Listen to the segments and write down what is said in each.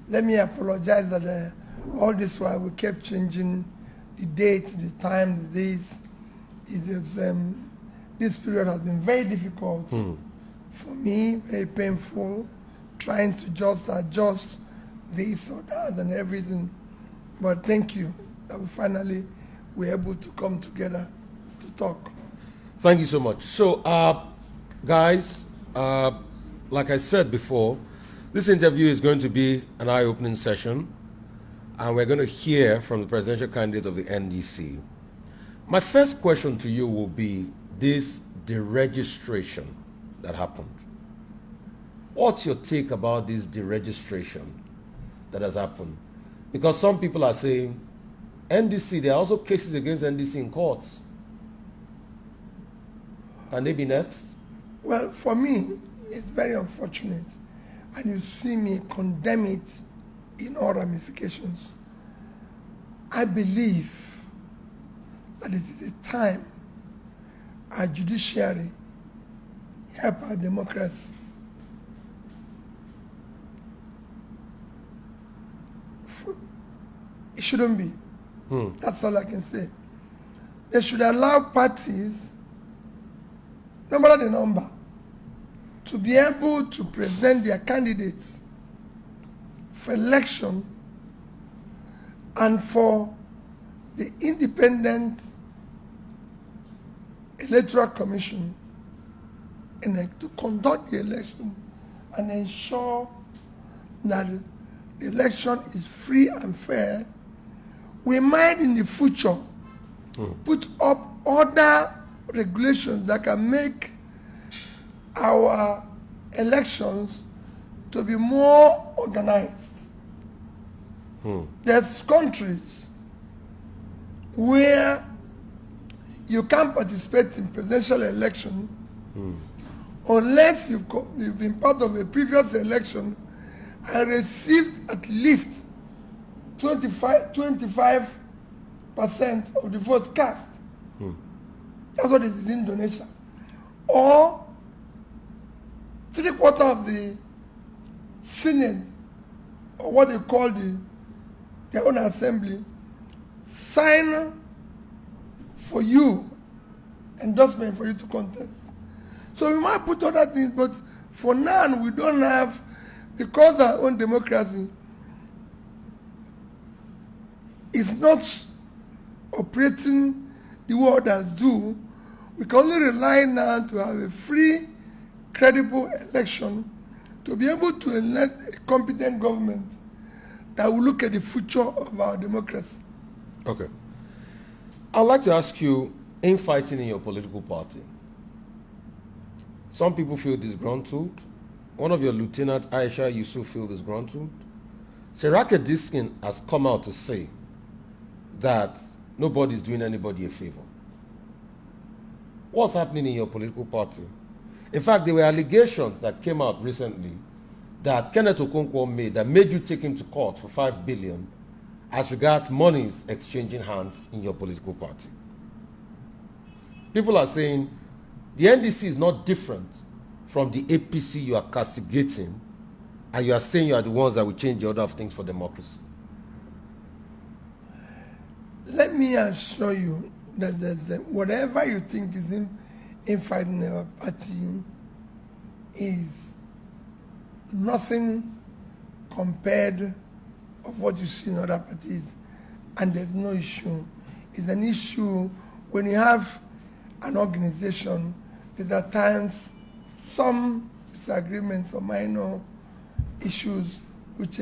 let me apologize that all this while we kept changing the date, the time, the days. This period has been very difficult for me, very painful, trying to just adjust this or that and everything. But thank you that we finally were able to come together to talk. Thank you so much. So, guys, like I said before, this interview is going to be an eye-opening session, and we're going to hear from the presidential candidate of the NDC. My first question to you will be this deregistration that happened. What's your take about this deregistration that has happened? Because some people are saying, NDC, there are also cases against NDC in courts. Can they be next? Well, for me, it's very unfortunate. And you see me condemn it in all ramifications. I believe that it is a time our judiciary help our democracy. It shouldn't be. That's all I can say. They should allow parties, no matter the number, to be able to present their candidates for election and for the independent electoral commission to conduct the election and ensure that the election is free and fair. We might in the future put up other regulations that can make our elections to be more organized. There's countries where you can't participate in presidential election unless you've been part of a previous election and received at least 25% of the vote cast. That's what it is in Indonesia. Or 3/4 of the Senate, or what they call their own assembly, sign for you, endorsement for you to contest. So we might put other things, but for now we don't have, because our own democracy is not operating the way others do. We can only rely now to have a free, credible election to be able to elect a competent government that will look at the future of our democracy. Okay. I'd like to ask you, infighting in your political party. Some people feel disgruntled. One of your lieutenants, Aisha Yusuf, feel disgruntled. Serake Diskin has come out to say that nobody's doing anybody a favor. What's happening in your political party? In fact, there were allegations that came out recently that Kenneth Okonkwo made you take him to court for $5 billion as regards monies exchanging hands in your political party. People are saying the NDC is not different from the APC you are castigating, and you are saying you are the ones that will change the order of things for democracy. Let me assure you that whatever you think is infighting our party is nothing compared of what you see in other parties, and there's no issue. It's an issue when you have an organization. There's at times some disagreements or minor issues which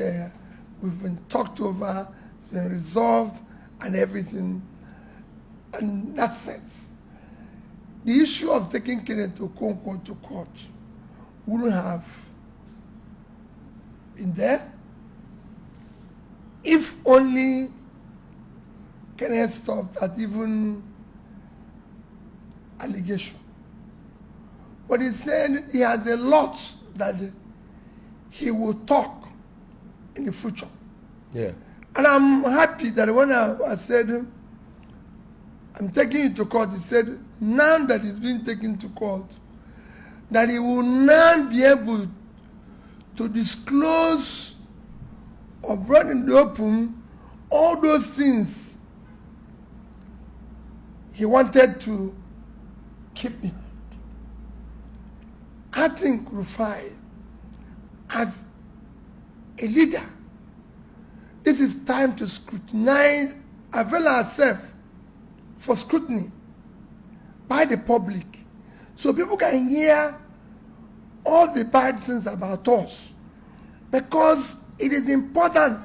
we've been talked over, it's been resolved and everything, and that's it. The issue of taking Kenneth Okonkwo to court wouldn't have been there if only Kenneth stopped at even allegation. But he said he has a lot that he will talk in the future. Yeah. And I'm happy that when I said, I'm taking it to court, he said, now that he's been taken to court, that he will now be able to disclose or brought in the open all those things he wanted to keep behind. I think Rufai, as a leader, this is time to scrutinize, avail ourselves for scrutiny by the public, so people can hear all the bad things about us, because it is important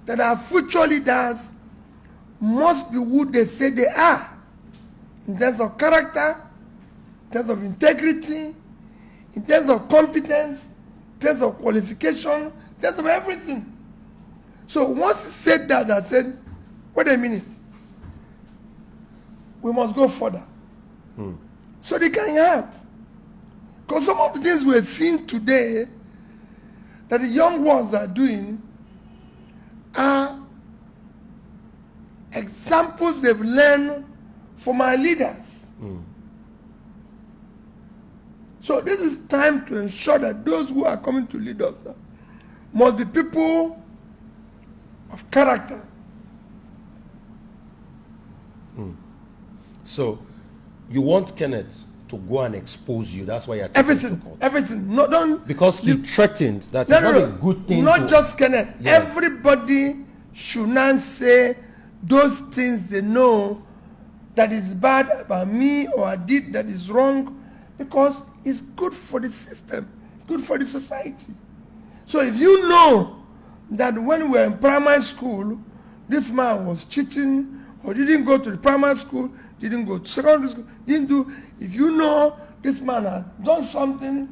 that our future leaders must be who they say they are, in terms of character, in terms of integrity, in terms of competence, in terms of qualification, in terms of everything. So once he said that, I said, wait a minute, we must go further. So they can help. Because some of the things we're seeing today that the young ones are doing are examples they've learned from our leaders. So this is time to ensure that those who are coming to lead us now must be people of character. So you want Kenneth to go and expose you. That's why you're taking Everything, everything. No, don't. Because he threatened that it's not a good thing. Not just Kenneth. Yeah. Everybody should not say those things they know that is bad about me or I did that is wrong, because it's good for the system. It's good for the society. So if you know that when we were in primary school, this man was cheating or didn't go to the primary school, didn't go to secondary school, didn't do, if you know this man had done something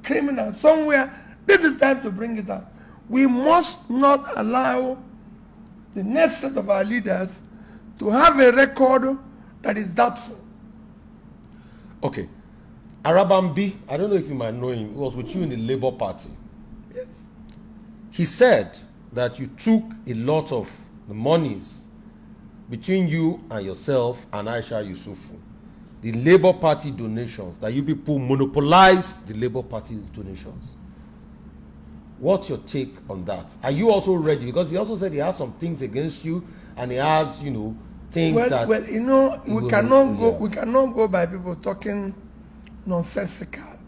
criminal somewhere, this is time to bring it up. We must not allow the next set of our leaders to have a record that is doubtful. Okay. Arabambi, I don't know if you might know him, he was with you in the Labour Party. Yes. He said that you took a lot of the monies between you and yourself and Aisha Yusufu, the Labour Party donations, that you people monopolized the Labour Party donations. What's your take on that? Are you also ready? Because he also said he has some things against you, and he has, you know, things that... Well, you know, we cannot go by people talking nonsensical,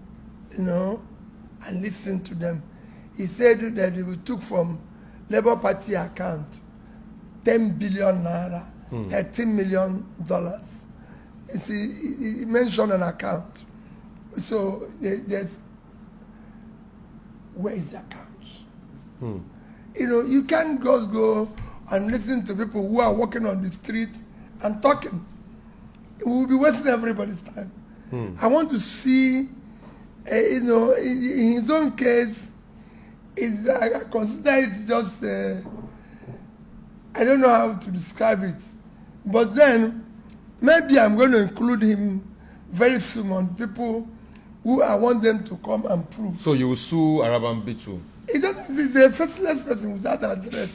you know, and listen to them. He said that we took from Labour Party account 10 billion naira, $13 million. You see, he mentioned an account. So there's, where is the account? You know, you can't just go and listen to people who are walking on the street and talking. We will be wasting everybody's time. I want to see, you know, in his own case, I consider it just, I don't know how to describe it. But then, maybe I'm going to include him very soon on people who I want them to come and prove. So you will sue Arabambi too? He's a faceless person without address.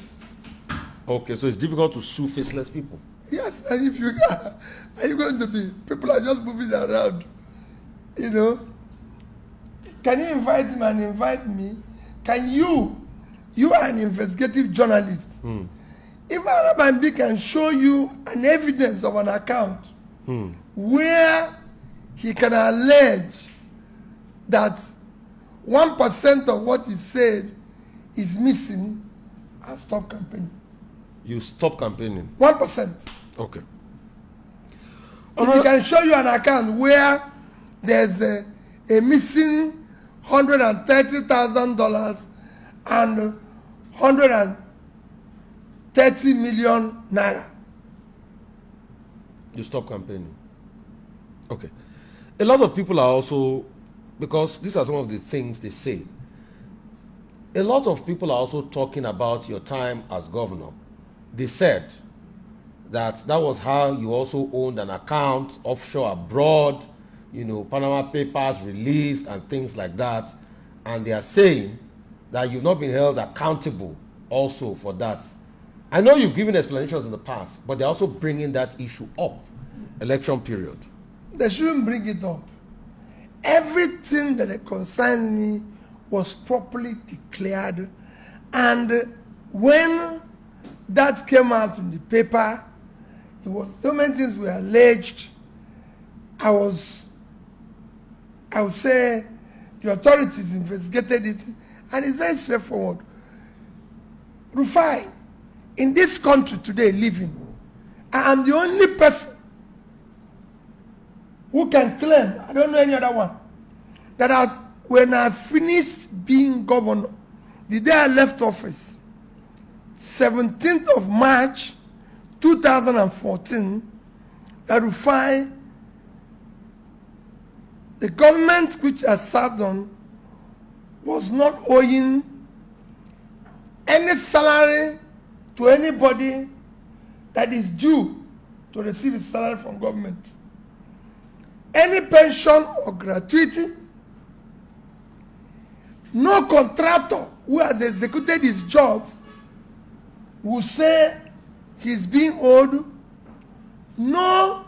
Okay, so it's difficult to sue faceless people? Yes, and if you are you going to be, people are just moving around, you know. Can you invite him and invite me? Can you are an investigative journalist. If Arabambi can show you an evidence of an account where he can allege that 1% of what he said is missing, I'll stop campaigning. You stop campaigning? 1%. Okay. If he can show you an account where there's a missing $130,000 and 130 million naira, you stop campaigning. Okay. A lot of people are also, because these are some of the things they say, a lot of people are also talking about your time as governor. They said that was how you also owned an account offshore abroad, you know, Panama Papers released and things like that. And they are saying that you've not been held accountable also for that. I know you've given explanations in the past, but they're also bringing that issue up, election period. They shouldn't bring it up. Everything that concerns me was properly declared, and when that came out in the paper, it was so many things were alleged. I would say the authorities investigated it, and it's very straightforward. Rufai, in this country today living, I am the only person who can claim, I don't know any other one, that when I finished being governor, the day I left office, 17th of March 2014, that Rufai, the government which I served on, was not owing any salary to anybody that is due to receive his salary from government. Any pension or gratuity, no contractor who has executed his job will say he's being owed. No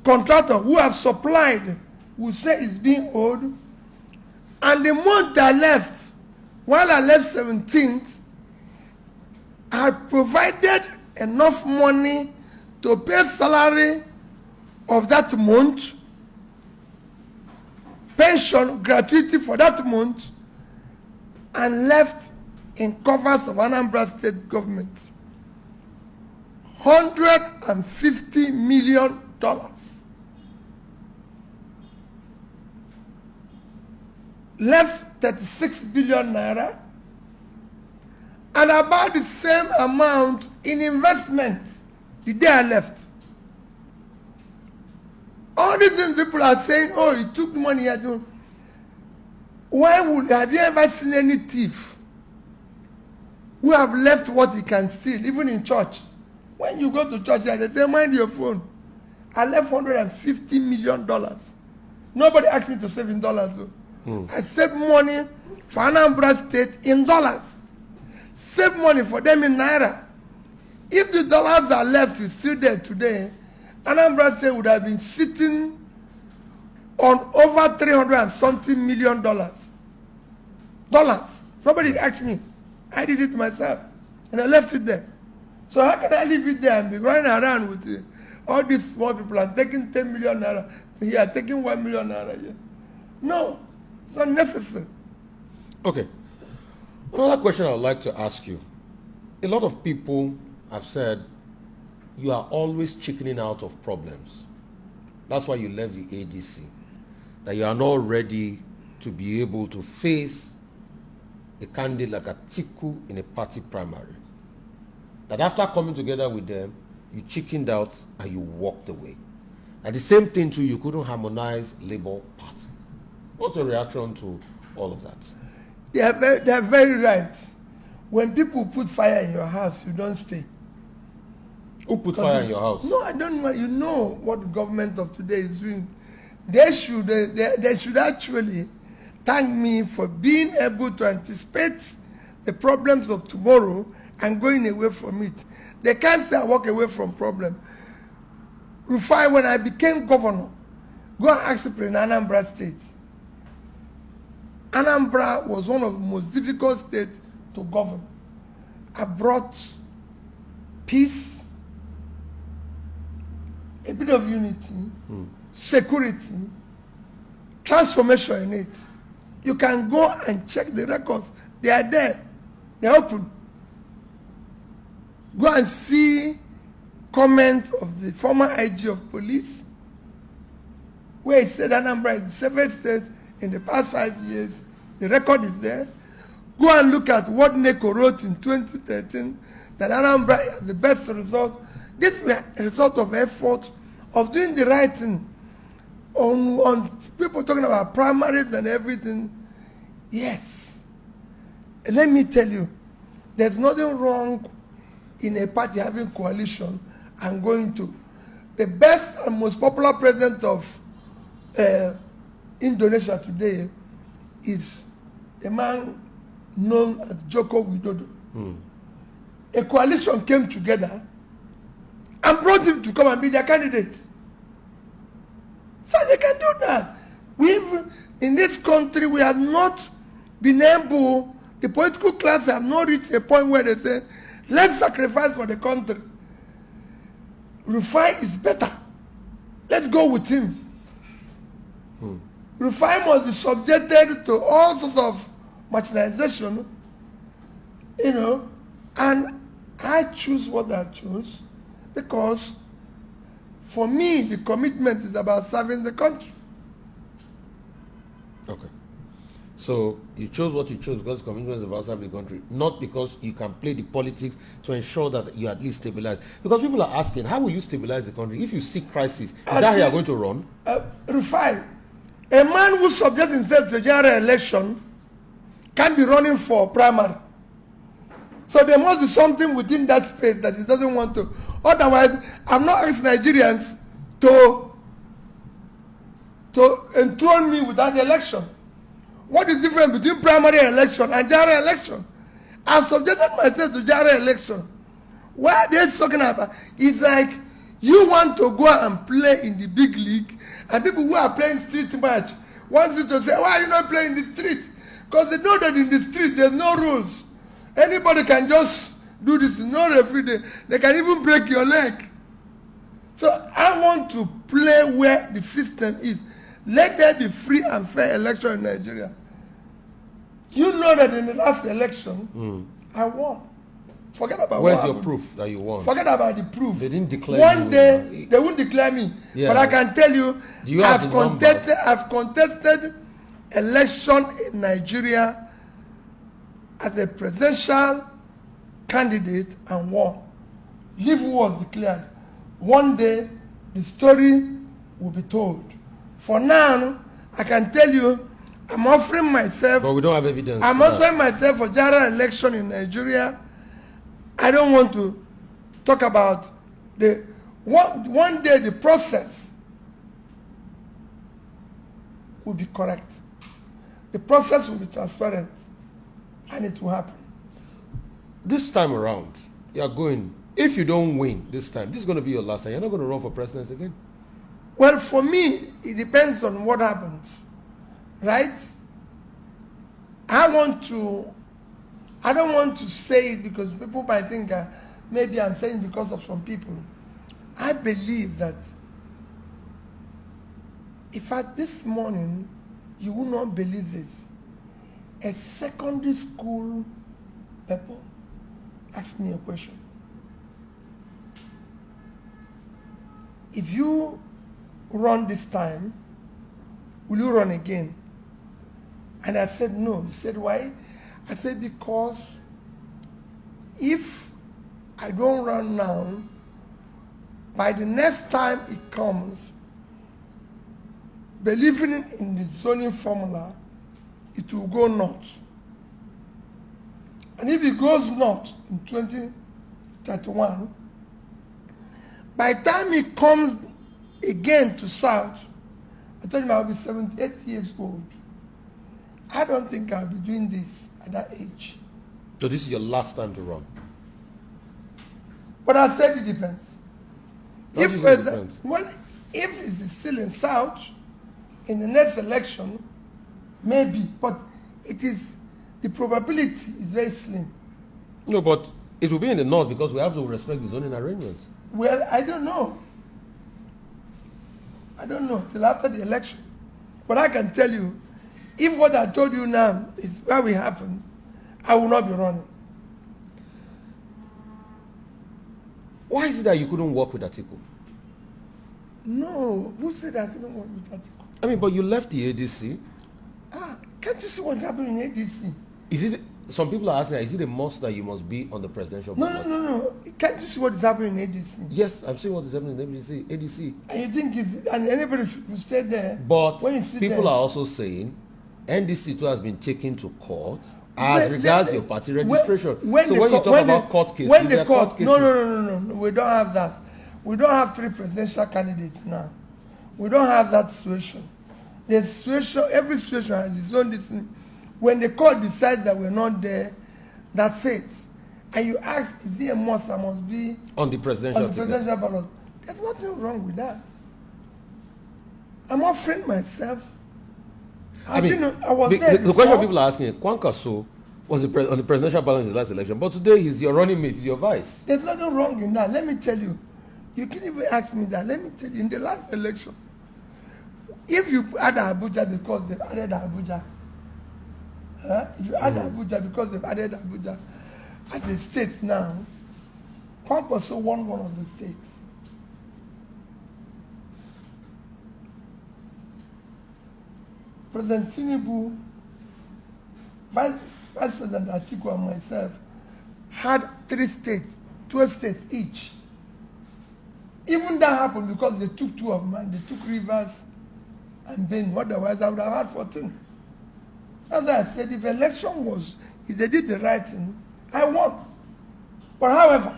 contractor who have supplied will say he's being owed. And the month I left, while I left 17th, I provided enough money to pay salary of that month, pension, gratuity for that month, and left in covers of Anambra State government $150 million. Left 36 billion naira, and about the same amount in investment the day I left. All these things people are saying, oh, he took money here. Have you ever seen any thief who have left what he can steal, even in church? When you go to church, they say, mind your phone. I left $150 million. Nobody asked me to save in dollars, though. I saved money for Anambra State in dollars. Save money for them in naira. If the dollars are left is still there today, Anambra State would have been sitting on over $300-something million. Dollars. Nobody asked me. I did it myself. And I left it there. So how can I leave it there and be running around with all these small people and taking 10 million naira here, taking 1 million naira here? No, it's not necessary. Okay. Another question I would like to ask you. A lot of people have said you are always chickening out of problems. That's why you left the ADC. That you are not ready to be able to face a candidate like Atiku in a party primary. That after coming together with them, you chickened out and you walked away. And the same thing too, you couldn't harmonize Labour Party. What's your reaction to all of that? They are very right. When people put fire in your house, you don't stay. Who put fire in your house? No, I don't know. You know what the government of today is doing. They should actually thank me for being able to anticipate the problems of tomorrow and going away from it. They can't say I walk away from problem. Rufai, when I became governor, go and ask people in Anambra State. Anambra was one of the most difficult states to govern. I brought peace, a bit of unity, security, transformation in it. You can go and check the records. They are there. They're open. Go and see comments of the former IG of police, where he said Anambra is the safest state in the past 5 years. The record is there. Go and look at what NECO wrote in 2013, that Anambra is the best result. This is a result of effort of doing the right thing. On people talking about primaries and everything. Yes. And let me tell you, there's nothing wrong in a party having coalition and going to. The best and most popular president of Indonesia today is a man known as Joko Widodo. A coalition came together and brought him to come and be their candidate. So they can do that. In this country, we have not been able, the political class have not reached a point where they say, let's sacrifice for the country. Rufai is better. Let's go with him. Rufai must be subjected to all sorts of marginalization, and I choose what I choose because for me, the commitment is about serving the country. Okay. So you chose what you chose because commitment is about serving the country, not because you can play the politics to ensure that you at least stabilize. Because people are asking, how will you stabilize the country if you see crisis? Is that how you are going to run? Rufai, a man who subjects himself to a general election can be running for primary. So there must be something within that space that he doesn't want to. Otherwise, I'm not asking Nigerians to enthrone me without the election. What is the difference between primary election and general election? I've subjected myself to general election. What they're talking about is like you want to go and play in the big league, and people who are playing street match want you to say, why are you not playing in the street? Because they know that in the street there's no rules. Anybody can just do this, no referee. They can even break your leg. So I want to play where the system is. Let there be free and fair election in Nigeria. You know that in the last election, I won. Forget about where's your proof that you won? Forget about the proof. They didn't declare One day, they won't declare me. Yeah. But I can tell you, I've contested election in Nigeria as a presidential candidate and won. If who was declared. One day, the story will be told. For now, I can tell you, I'm offering myself. But we don't have evidence. I'm offering myself for general election in Nigeria. I don't want to talk about the one day the process will be correct. The process will be transparent, and it will happen. This time around, you are going. If you don't win this time, this is going to be your last time. You're not going to run for president again. Well, for me, it depends on what happens, right? I don't want to say it because people might think maybe I'm saying because of some people. I believe that if at this morning, you will not believe this, a secondary school people asked me a question. If you run this time, will you run again? And I said no. He said, why? I said, because if I don't run now, by the next time it comes, believing in the zoning formula, it will go north. And if it goes north in 2031, by the time it comes again to south, I told him I'll be 78 years old. I don't think I'll be doing this at that age. So this is your last time to run? But I said it depends. If it's still in south, in the next election, maybe, but the probability is very slim. No, but it will be in the north because we have to respect the zoning arrangements. Well, I don't know. Till after the election. But I can tell you, if what I told you now is what will happen, I will not be running. Why is it that you couldn't work with Atiku? No, who said I couldn't work with Atiku? I mean, but you left the ADC. Can't you see what's happening in ADC? Is it? Some people are asking, is it a must that you must be on the presidential ballot? No. Can't you see what is happening in ADC? Yes, I'm seeing what is happening in ADC. And you think and anybody should stay there? But people are also saying NDC too has been taken to court as regards your party registration. When you talk about court cases, no, we don't have that. We don't have 3 presidential candidates now. We don't have that situation. The situation, every situation has its own decision. When the court decides that we're not there, that's it. And you ask, is there a must that must be on the presidential ballot? There's nothing wrong with that. I'm offering myself. I was there. The question people are asking, Kwankwaso was on the presidential ballot in the last election, but today he's your running mate, he's your vice. There's nothing wrong in that. Let me tell you. You can't even ask me that. Let me tell you, in the last election, if you add Abuja because they've added Abuja, if you add Abuja because they've added Abuja as a state now, Kwankwaso won one of the states. President Tinubu, Vice President Atiku and myself had 3 states, 12 states each. Even that happened because they took 2 of mine. They took Rivers and Benue. Otherwise, I would have had 14. As I said, if they did the right thing, I won. But however,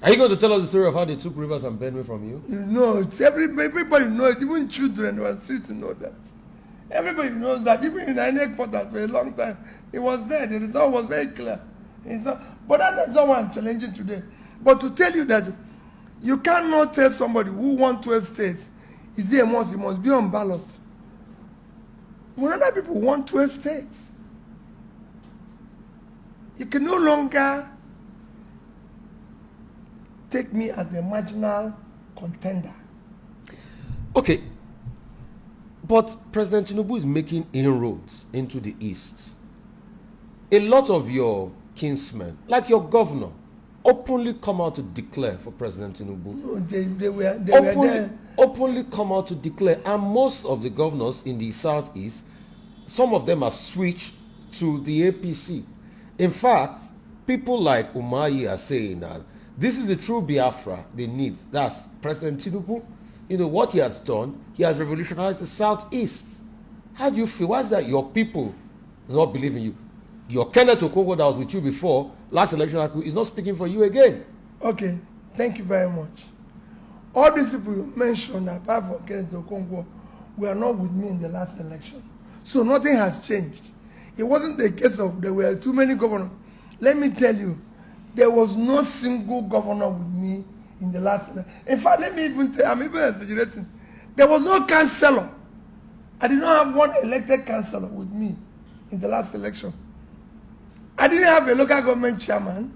are you going to tell us the story of how they took Rivers and Benue from you? You know, everybody knows. Even children were street to know that. Everybody knows that. Even in INEC quarters for a long time, it was there. The result was very clear. But that's not what I'm challenging today. But to tell you that you cannot tell somebody who won 12 states, he must be on ballot. When other people want 12 states, you can no longer take me as a marginal contender. Okay. But President Tinubu is making inroads into the East. A lot of your kinsmen, like your governor, openly come out to declare for President Tinubu. No, they were there. Openly come out to declare. And most of the governors in the Southeast, some of them have switched to the APC. In fact, people like Umahi are saying that this is the true Biafra they need. That's President Tinubu. You know what he has done? He has revolutionized the Southeast. How do you feel? Why is that your people do not believe in you? Your Kenneth Okonkwo that was with you before, last election, is not speaking for you again. Okay, thank you very much. All these people you mentioned, apart from Kenneth Okonkwo, were not with me in the last election. So nothing has changed. It wasn't a case of there were too many governors. Let me tell you, there was no single governor with me in the last election. In fact, let me even tell you, I'm even exaggerating. There was no councillor. I did not have one elected councillor with me in the last election. I didn't have a local government chairman,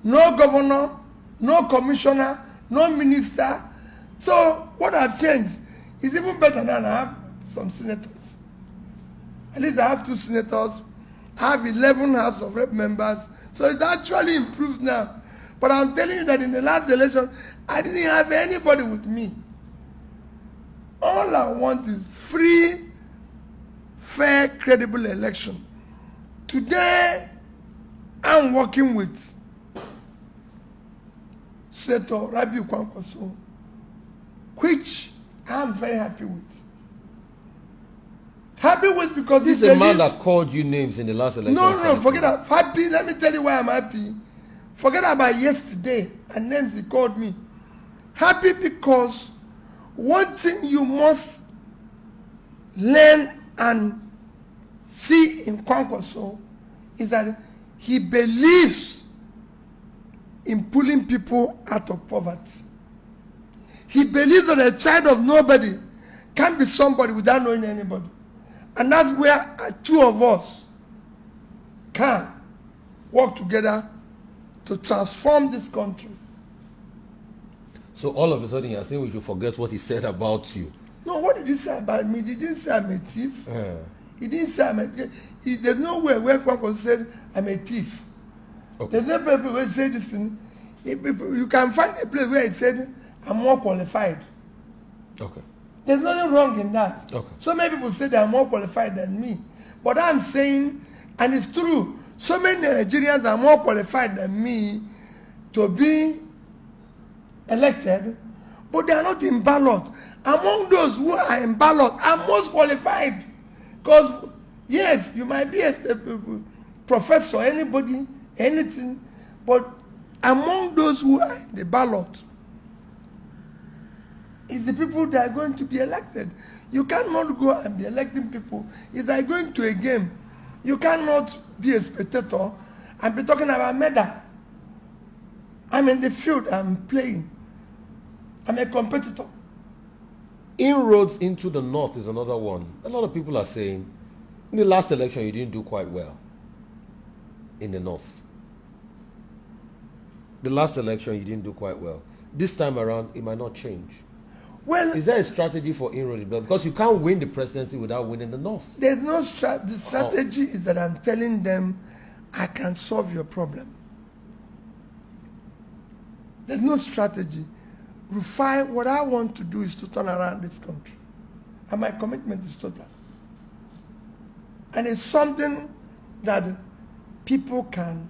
no governor, no commissioner, no minister. So what has changed is even better now. I have some senators. At least I have 2 senators. I have 11 House of Rep members. So it's actually improved now. But I'm telling you that in the last election, I didn't have anybody with me. All I want is free, fair, credible election. Today, I'm working with Senator Rufia Oseni, which I'm very happy with. Happy with because this is a man that called you names in the last election. No, forget that. Happy, let me tell you why I'm happy. Forget about yesterday and names he called me. Happy because one thing you must learn and see in Kwankwaso is that he believes in pulling people out of poverty. He believes that a child of nobody can be somebody without knowing anybody. And that's where 2 of us can work together to transform this country. So all of a sudden you're saying we should forget what he said about you. No, what did he say about me? He didn't say I'm a thief. He didn't say I'm a thief. There's nowhere where Kwankwaso said I'm a thief. Okay. There's no people who say this thing. You can find a place where he said I'm more qualified. Okay. There's nothing wrong in that. Okay. So many people say they are more qualified than me. But I'm saying, and it's true, so many Nigerians are more qualified than me to be elected, but they are not in ballot. Among those who are in ballot, I'm most qualified. Because, yes, you might be a professor, anybody, anything, but among those who are in the ballot, is the people that are going to be elected. You cannot go and be electing people. It's like going to a game. You cannot be a spectator and be talking about medal. I'm in the field, I'm playing. I'm a competitor. Inroads into the north is another one. A lot of people are saying, in the last election, you didn't do quite well in the north. The last election, you didn't do quite well. This time around, it might not change. Well, is there a strategy for inroads? Because you can't win the presidency without winning the north. There's no strategy. The strategy is that I'm telling them, I can solve your problem. There's no strategy. Rufai, what I want to do is to turn around this country. And my commitment is total. And it's something that people can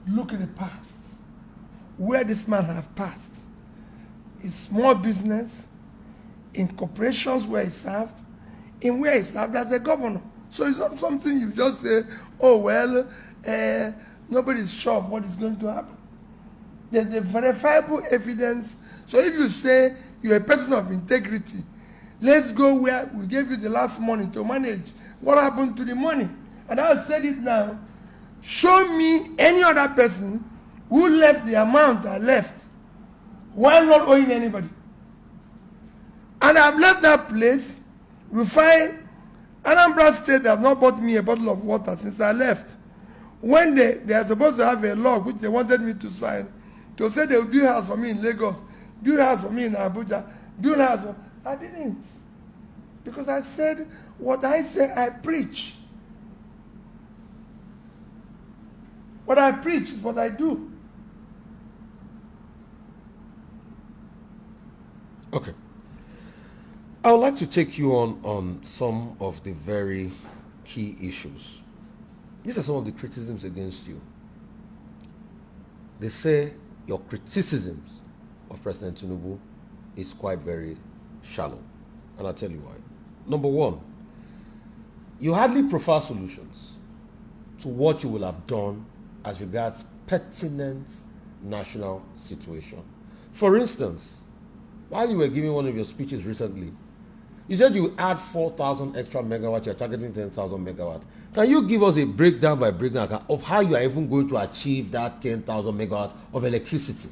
look at the past, where this man has passed. In small business, in corporations where he served, in where he served as a governor. So it's not something you just say, oh, well, nobody's sure of what is going to happen. There's a verifiable evidence. So if you say you're a person of integrity, let's go where we gave you the last money to manage. What happened to the money? And I'll say it now. Show me any other person who left the amount I left while not owing anybody. And I've left that place. Rufai, Anambra State have not bought me a bottle of water since I left. When they are supposed to have a law which they wanted me to sign, to say they will build a house for me in Lagos, build a house for me in Abuja, build a house for... I didn't. Because I said, what I say, I preach. What I preach is what I do. Okay. I would like to take you on some of the very key issues. These are some of the criticisms against you. They say your criticisms of President Tinubu is quite very shallow. And I'll tell you why. Number one, you hardly prefer solutions to what you will have done as regards pertinent national situation. For instance, while you were giving one of your speeches recently, you said you add 4,000 extra megawatts, you're targeting 10,000 megawatts. Can you give us a breakdown by breakdown of how you are even going to achieve that 10,000 megawatts of electricity?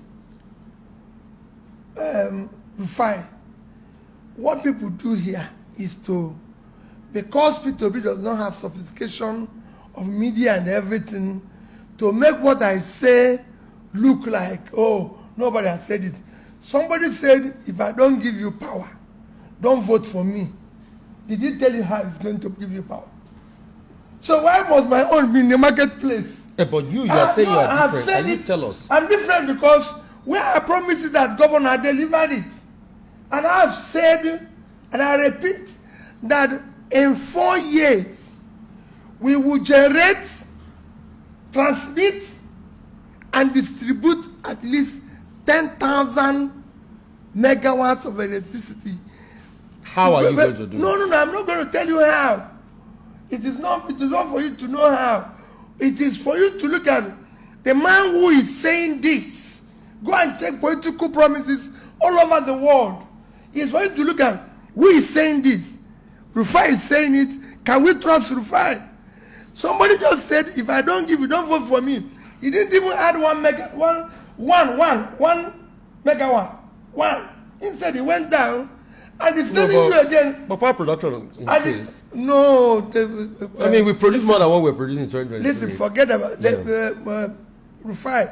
Fine. What people do here is to, because P2B does not have sophistication of media and everything, to make what I say look like, oh, nobody has said it. Somebody said, if I don't give you power, don't vote for me. Did he tell you how he's going to give you power? So why must my own be in the marketplace? But you are saying you are different. Can you tell us? I'm different because where I promised it as governor, I delivered it. And I've said, and I repeat, that in 4 years, we will generate, transmit, and distribute at least 10,000 megawatts of electricity. How are you going to do it? No, I'm not going to tell you how. It is not for you to know how. It is for you to look at the man who is saying this. Go and check political promises all over the world. It's for you to look at who is saying this. Rufai is saying it. Can we trust Rufai? Somebody just said, if I don't give you, don't vote for me. He didn't even add 1 megawatt. Instead, he went down. And it's telling you again. But power production increased. No. I mean, we produce more than what we're producing in 2023. Listen, forget about it. Rufai.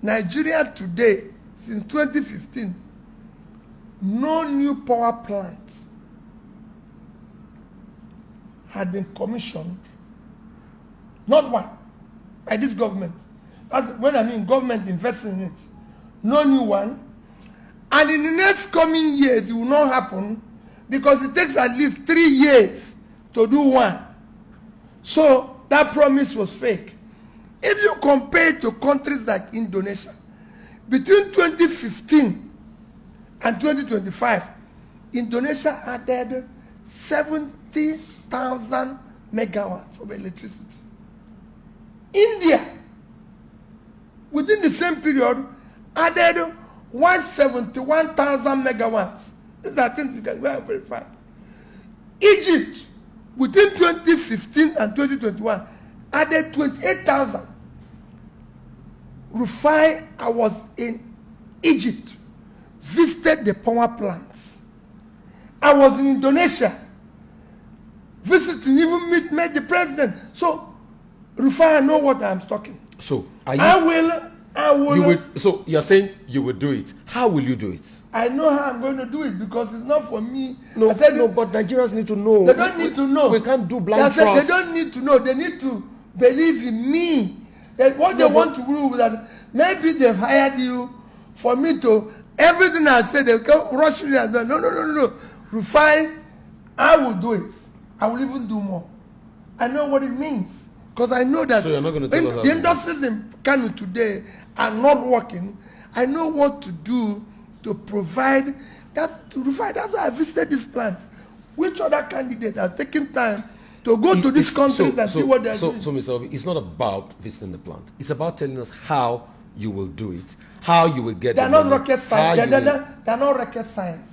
Nigeria today, since 2015, no new power plant had been commissioned. Not one. By this government. That's when I mean government investing in it. No new one. And in the next coming years, it will not happen because it takes at least 3 years to do one. So that promise was fake. If you compare it to countries like Indonesia, between 2015 and 2025, Indonesia added 70,000 megawatts of electricity. India, within the same period, added 171,000 megawatts. These are things you can go and verify. Egypt, within 2015 and 2021, added 28,000. Rufai, I was in Egypt, visited the power plants. I was in Indonesia, visiting, even met the president. So, Rufia, I know what I'm talking. So, are you, I will. You will. So you're saying you will do it. How will you do it? I know how I'm going to do it because it's not for me. No, I said, no, but Nigerians need to know. They don't need to know. We can't do blind trust. They don't need to know. They need to believe in me. That what they want to do is that maybe they've hired you for me to, everything I said, they come rushing and no, Rufia, I will do it. I will even do more. I know what it means. Because I know that so you're not going to tell us the industries in Kano today are not working. I know what to do to provide that to Rufia. That's why I visited this plant. Which other candidate are taking time to go to these countries and see what they're doing? So, Mr. Obi, it's not about visiting the plant. It's about telling us how you will do it, how you will get They're the not money, rocket science. They're not rocket science.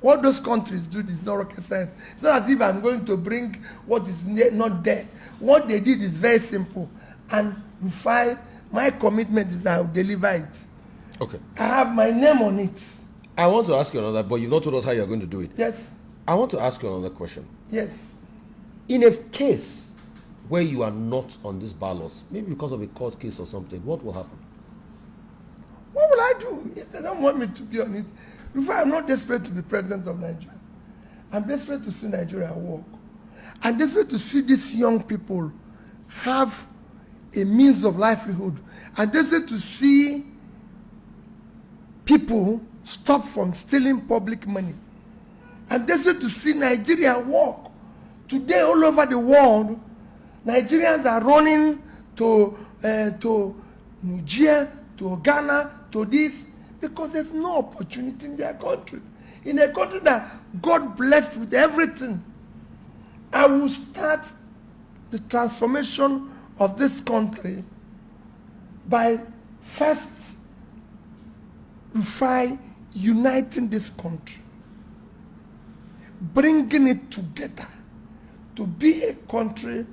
What those countries do is not rocket science. It's not as if I'm going to bring what is not there. What they did is very simple. And Rufia, my commitment is that I will deliver it. Okay. I have my name on it. I want to ask you another, but you've not told us how you're going to do it. Yes. I want to ask you another question. Yes. In a case where you are not on this ballot, maybe because of a court case or something, what will happen? What will I do if they don't want me to be on it? Rufia, I'm not desperate to be president of Nigeria. I'm desperate to see Nigeria work. I'm desperate to see these young people have a means of livelihood. I'm desperate to see people stop from stealing public money. I'm desperate to see Nigeria work. Today, all over the world, Nigerians are running to Niger, to Ghana, to this, because there's no opportunity in their country. In a country that God blessed with everything, I will start the transformation of this country by first Rufia uniting this country, bringing it together to be a country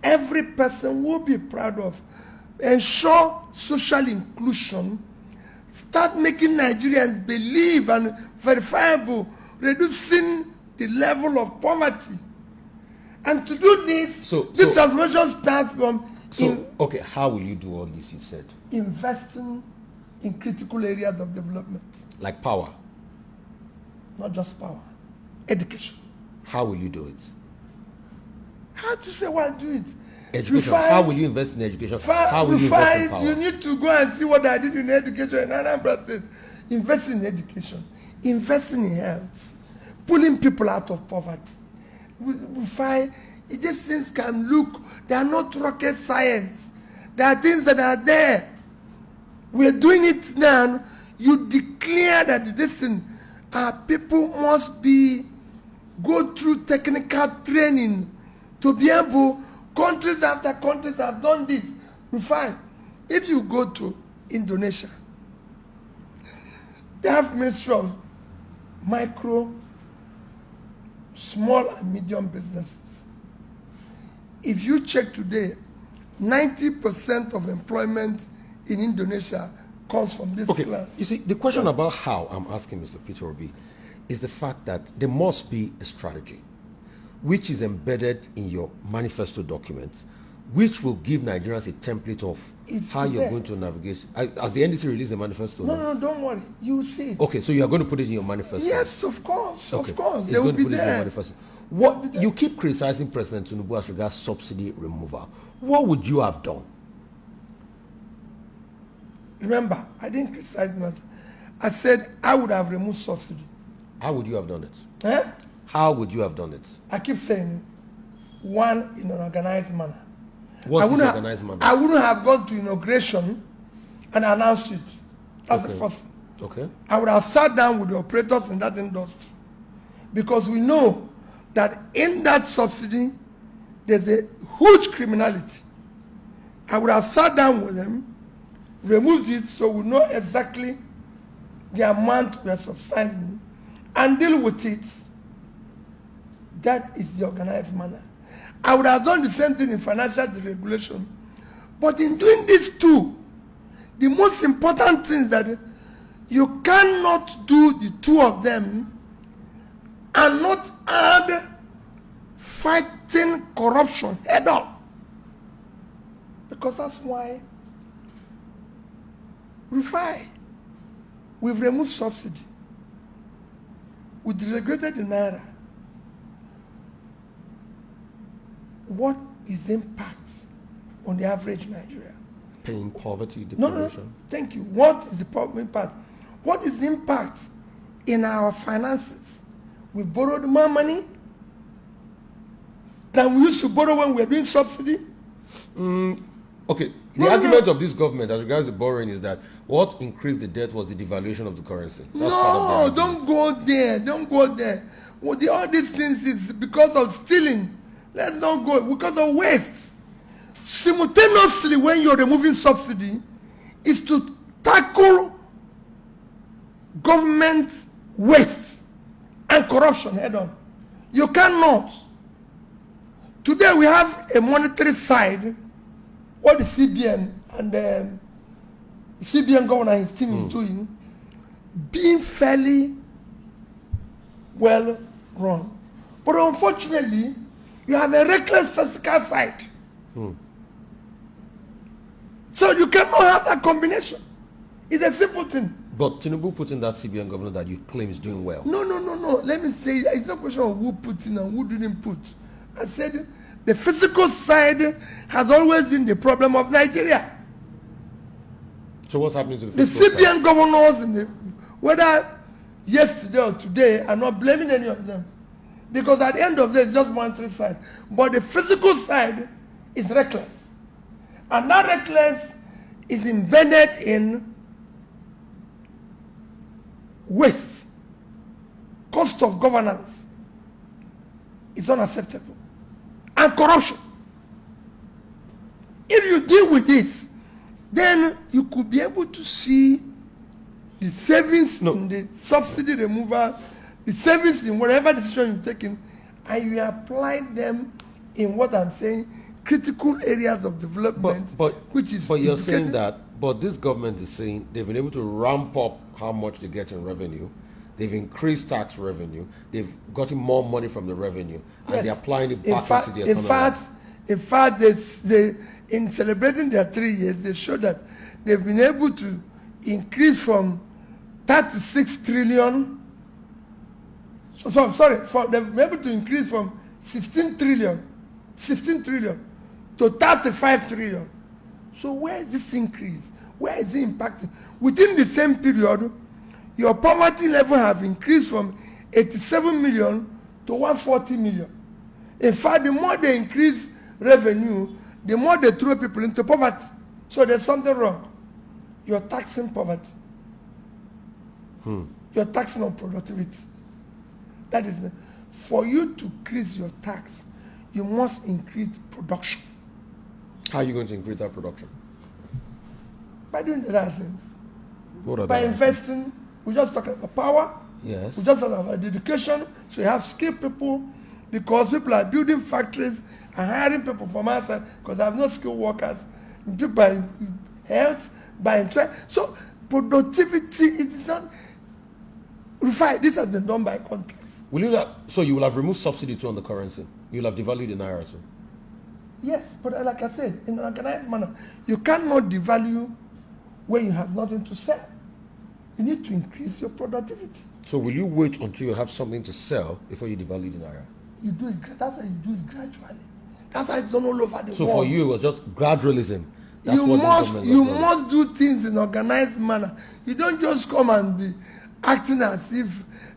every person will be proud of, ensure social inclusion, start making Nigerians believe and verifiable, reducing the level of poverty. And to do this, the transformation starts from... okay, how will you do all this, you've said? Investing in critical areas of development. Like power? Not just power. Education. How will you do it? How to say why do it? Education. How will you invest in education? How will you invest in power? You need to go and see what I did in education in Anambra State. Invest in education. Investing in health. Pulling people out of poverty. These things can look, they are not rocket science. There are things that are there. We're doing it now. You declare that this thing, people must go through technical training to be able, countries after countries have done this. Rufia, if you go to Indonesia, they have Ministry of Micro, Small and Medium Businesses. If you check today, 90% of employment in Indonesia comes from this class. You see, the question about how I'm asking Mr. Peter Obi is the fact that there must be a strategy which is embedded in your manifesto document, which will give Nigerians a template of how you're going to navigate. As the NDC released the manifesto? No, don't worry. You will see it. Okay, so you are going to put it in your manifesto? Yes, of course. Okay. Of course. They will be there. What you keep criticizing President Tinubu as regards subsidy removal. What would you have done? Remember, I didn't criticize him. I said I would have removed subsidy. How would you have done it? Eh? How would you have done it? I keep saying, one, in an organized manner. What's this organized manner? I wouldn't have gone to inauguration and announced it. That's the first thing. Okay. I would have sat down with the operators in that industry. Because we know that in that subsidy, there's a huge criminality. I would have sat down with them, removed it so we know exactly the amount we are subsidizing, and deal with it. That is the organized manner. I would have done the same thing in financial deregulation. But in doing this too, the most important thing is that you cannot do the two of them and not add fighting corruption head on. Because that's why Rufai, we've removed subsidy. We deregulated the Naira. What is the impact on the average Nigerian? Paying poverty, No, deprivation. thank you. What is the impact? What is the impact in our finances? We borrowed more money than we used to borrow when we were doing subsidy. Okay, the argument of this government as regards the borrowing is that what increased the debt was the devaluation of the currency. That's No, don't go there. Don't go there. Well, all these things is because of stealing. Let's not go because of waste. Simultaneously, when you're removing subsidy, is to tackle government waste and corruption head on. You cannot. Today we have a monetary side, what the CBN and the CBN governor and his team is doing, being fairly well run. But unfortunately, you have a reckless fiscal side. So you cannot have that combination. It's a simple thing. But Tinubu put in that CBN governor that you claim is doing well. No. Let me say, it's not a question of who put in and who didn't put. I said the physical side has always been the problem of Nigeria. So what's happening to the The fiscal CBN side? governors, whether yesterday or today, I'm not blaming any of them. Because at the end of the day, it's just monetary side. But the physical side is reckless. And that reckless is embedded in waste. Cost of governance is unacceptable. And corruption. If you deal with this, then you could be able to see the savings in the subsidy removal, the savings in whatever decision you've taken, and you apply them in what I'm saying, critical areas of development, which is. But you're saying that, but this government is saying they've been able to ramp up how much they get in revenue. They've increased tax revenue. They've gotten more money from the revenue, and they're applying it back into the economy. In fact, they, in celebrating their 3 years, they show that they've been able to increase from 36 trillion. They've been able to increase from 16 trillion to 35 trillion. So where is this increase? Where is it impacting? Within the same period, your poverty level have increased from 87 million to 140 million. In fact, the more they increase revenue, the more they throw people into poverty. So there's something wrong. You're taxing poverty. You're taxing on productivity. That is, for you to increase your tax, you must increase production. How are you going to increase that production? By doing the right things. What are By the investing. We just talk about power. Yes. We just talk about education. So you have skilled people, because people are building factories and hiring people from outside because they have no skilled workers. People by health, by interest. So productivity is not. This has been done by countries. So you will have removed subsidy too on the currency. You will have devalued the Naira too. Yes, but like I said, in an organized manner, you cannot devalue when you have nothing to sell. You need to increase your productivity. So will you wait until you have something to sell before you devalue the Naira? You do it. That's why you do it gradually. That's why it's done all over the world. So for you, it was just gradualism. That's You must do things in organized manner. You don't just come and be acting as if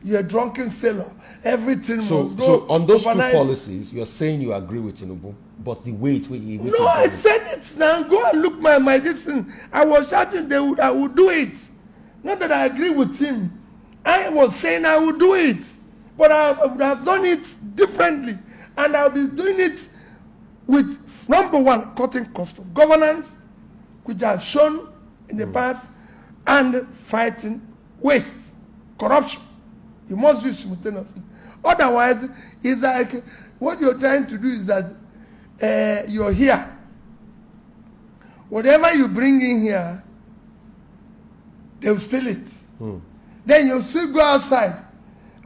you're a drunken sailor. Everything must go. So on those overnight. two policies, you're saying you agree with Tinubu, but the weight will you? No, I said it now. Go and look my this thing. I was shouting I would do it. Not that I agree with him. I was saying I would do it. But I would have done it differently. And I'll be doing it with, number one, cutting cost of governance, which I've shown in the past, and fighting waste, corruption. You must do it simultaneously. Otherwise, it's like what you're trying to do is that you're here. Whatever you bring in here, they'll steal it. Then you'll still go outside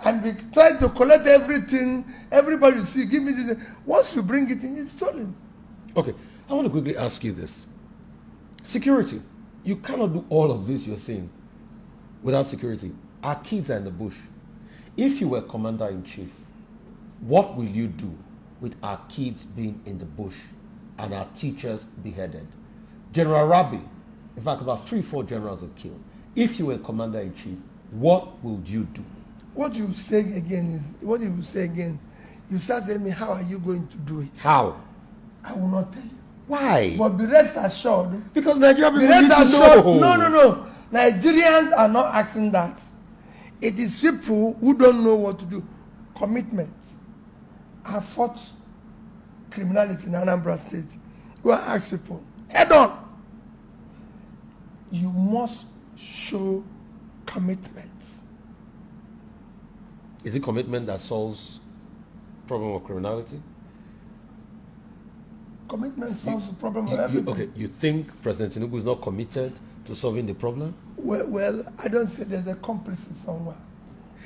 and we try to collect everything. Everybody you see, give me this. Once you bring it in, it's stolen. Okay, I want to quickly ask you this. Security. You cannot do all of this you're saying without security. Our kids are in the bush. If you were commander-in-chief, what will you do with our kids being in the bush and our teachers beheaded? General Rabi, in fact, about 3-4 generals were killed. If you were commander-in-chief, what would you do? What you say again is, what you say again, you start saying me, how are you going to do it? How? I will not tell you. Why? But be rest assured. Because Nigerian people Be need rest to assured. know. No. Nigerians are not asking that. It is people who don't know what to do. Commitment. I fought criminality in Anambra State. Go and ask people, head on. You must show commitment. Is it commitment that solves problem of criminality? Commitment solves the problem of everything. Okay, you think President Tinubu is not committed to solving the problem? Well, I don't say there's a complicity somewhere.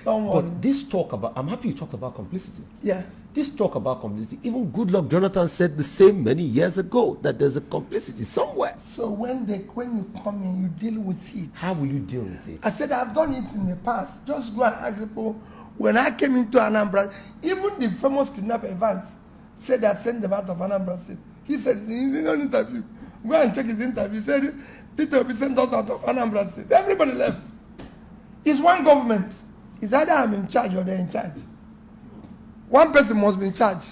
Don't worry. But this talk about, I'm happy you talked about complicity. Yeah. This talk about complicity, even Goodluck Jonathan said the same many years ago, that there's a complicity somewhere. So when you come in, you deal with it. How will you deal with it? I said I've done it in the past. Just go and ask people. When I came into Anambra, even the famous kidnapper Evans said I sent them out of Anambra State. He said in his own interview, go and check his interview. He said Peter will be sent us out of Anambra State. Everybody left. It's one government. It's either I'm in charge or they're in charge. One person must be in charge.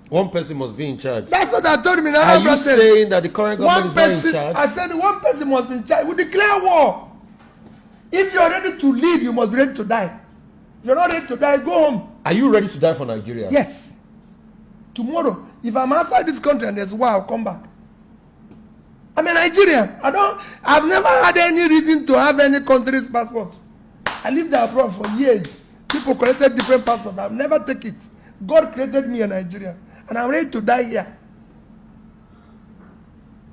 One person must be in charge. That's what I told him in Anambra Are you State. saying that the current government is not in charge? I said one person must be in charge. We declare war. If you're ready to lead, you must be ready to die. If you're not ready to die, go home. Are you ready to die for Nigeria? Yes. Tomorrow, if I'm outside this country and there's war, I'll come back. I'm a Nigerian. I've never had any reason to have any country's passport. I lived abroad for years. People collected different passports. I've never taken it. God created me a Nigerian. And I'm ready to die here.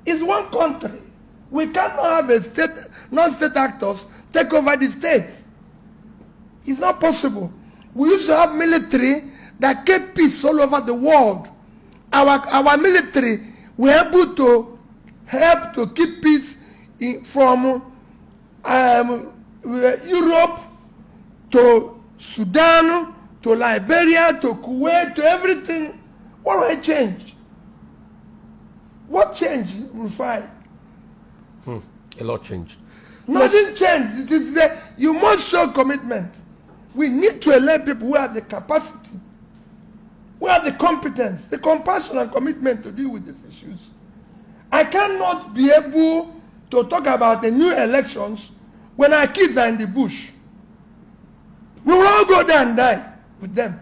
It's one country. We cannot have a state, non-state actors take over the state. It's not possible. We used to have military that kept peace all over the world. Our military were able to help to keep peace from Europe to Sudan to Liberia to Kuwait to everything. What will change? What changed, Rufai? A lot changed. Nothing changed. It is you must show commitment. We need to elect people who have the capacity, who have the competence, the compassion and commitment to deal with these issues. I cannot be able to talk about the new elections when our kids are in the bush. We will all go there and die with them.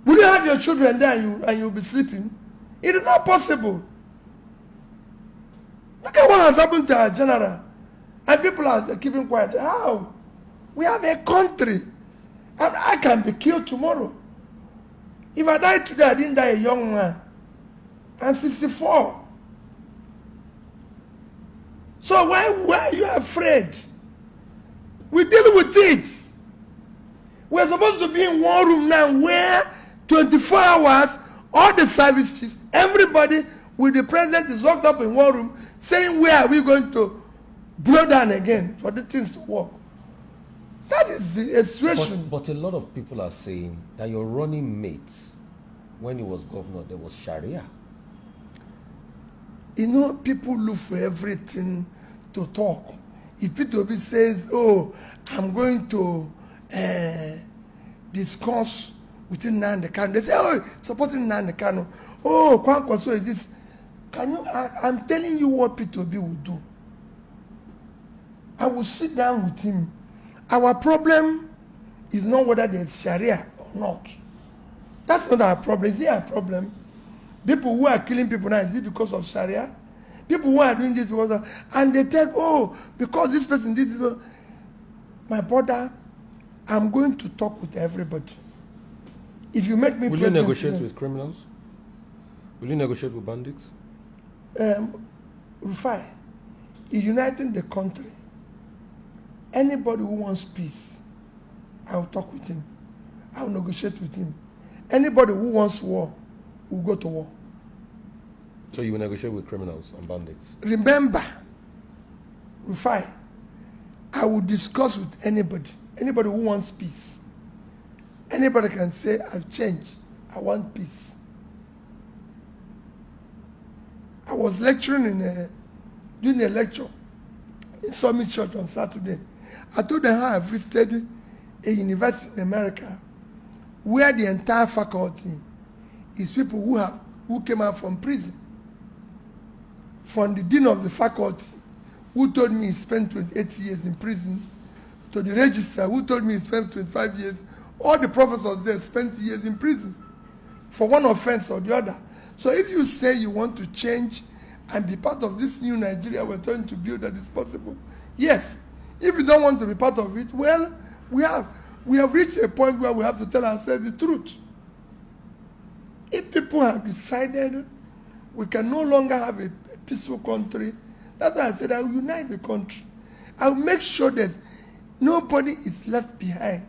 Will you have your children there and you'll be sleeping? It is not possible. Look at what has happened to our general. And people are keeping quiet. How? We have a country. And I can be killed tomorrow. If I die today, I didn't die a young man. I'm 64. So why are you afraid? We deal with it. We're supposed to be in one room now where 24 hours, all the service chiefs, everybody with the president is locked up in one room saying where are we going to blow down again for the things to work. That is the situation. But a lot of people are saying that your running mates, when he was governor, there was Sharia. You know, people look for everything to talk. If P2B says, oh, I'm going to discuss within Nnamdi Kanu, they say, oh, supporting Nnamdi Kanu. Oh, Kwankwaso is this. I'm telling you what P2B will do. I will sit down with him. Our problem is not whether there's Sharia or not. That's not our problem. Is it our problem? People who are killing people now, is it because of Sharia? People who are doing this because of, and they tell, oh, because this person did this. My brother, I'm going to talk with everybody. If you make me will you negotiate with criminals? Will you negotiate with bandits? Rufai, in uniting the country, anybody who wants peace I will talk with him. I will negotiate with him. Anybody who wants war will go to war. So you will negotiate with criminals and bandits? Remember, Rufai, I will discuss with anybody who wants peace. Anybody can say, I've changed. I want peace. I was lecturing doing a lecture in Summit Church on Saturday. I told them how I visited a university in America where the entire faculty is people who came out from prison. From the dean of the faculty, who told me he spent 28 years in prison, to the registrar, who told me he spent 25 years. All the professors there spent years in prison for one offense or the other. So if you say you want to change and be part of this new Nigeria we're trying to build that is possible, yes. If you don't want to be part of it, well, we have reached a point where we have to tell ourselves the truth. If people have decided we can no longer have a peaceful country, that's why I said I will unite the country. I will make sure that nobody is left behind.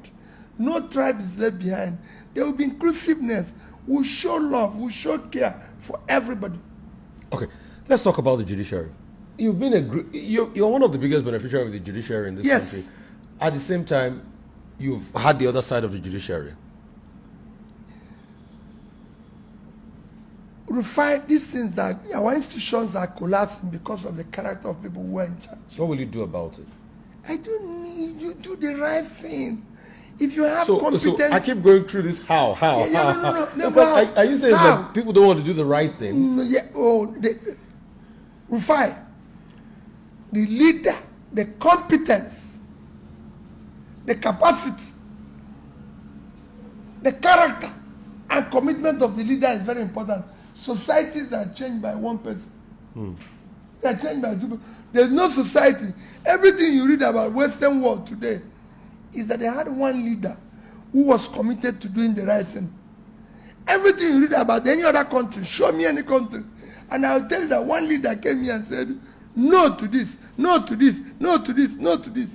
No tribe is left behind. There will be inclusiveness. We'll show love. We'll show care for everybody. Okay, let's talk about the judiciary. You've been you're one of the biggest beneficiaries of the judiciary in this country. At the same time, you've had the other side of the judiciary. Rufai, these things that our institutions are collapsing because of the character of people who are in charge. What will you do about it? I don't need you to do the right thing. If you have competence... So I keep going through this how. No, are you saying that people don't want to do the right thing? Rufai, the leader, the competence, the capacity, the character and commitment of the leader is very important. Societies are changed by one person. They are changed by two people. There's no society. Everything you read about Western world today is that they had one leader who was committed to doing the right thing. Everything you read about any other country, show me any country, and I'll tell you that one leader came here and said, no to this, no to this, no to this, no to this.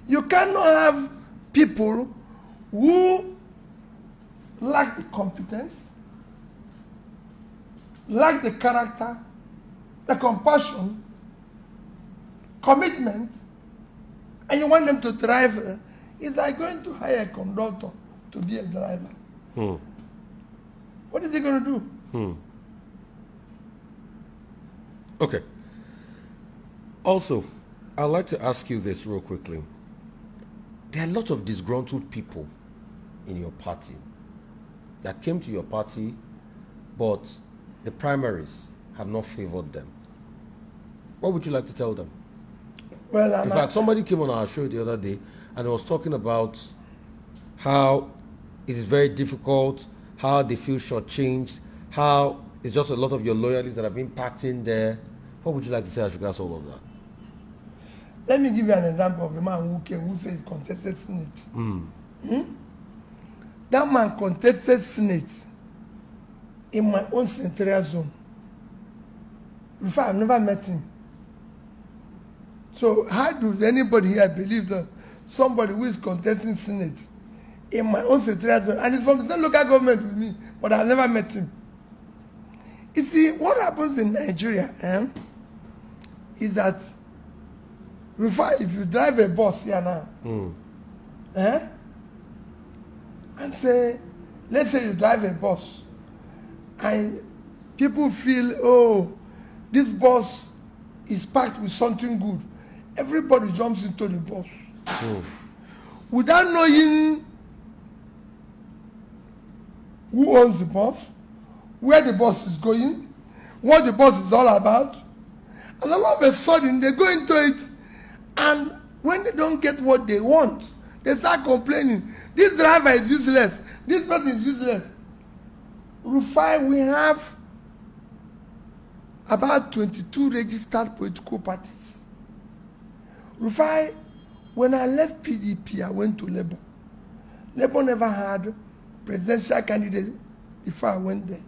You cannot have people who lack the competence, lack the character, the compassion, commitment, and you want them to drive. It's like going to hire a conductor to be a driver. What is he going to do? Okay. Also, I'd like to ask you this real quickly. There are a lot of disgruntled people in your party that came to your party, but the primaries have not favored them. What would you like to tell them? Well, in fact, somebody came on our show the other day and was talking about how it is very difficult, how they feel shortchanged, how it's just a lot of your loyalists that have been packed in there. What would you like to say as regards all of that? Let me give you an example of a man who came, who says contested Senate. That man contested Senate in my own senatorial zone. In fact, I've never met him. So how does anybody here believe that somebody who is contesting Senate in my own senatorial zone, and he's from the same local government with me, but I've never met him? You see, what happens in Nigeria is that if you drive a bus here now, and say, let's say you drive a bus, and people feel, oh, this bus is packed with something good. Everybody jumps into the bus. Without knowing who owns the bus, where the bus is going, what the bus is all about. And all of a sudden, they go into it, and when they don't get what they want, they start complaining. This driver is useless. This person is useless. Rufai, we have about 22 registered political parties. Rufai, when I left PDP, I went to Labour. Labour never had presidential candidate before I went there.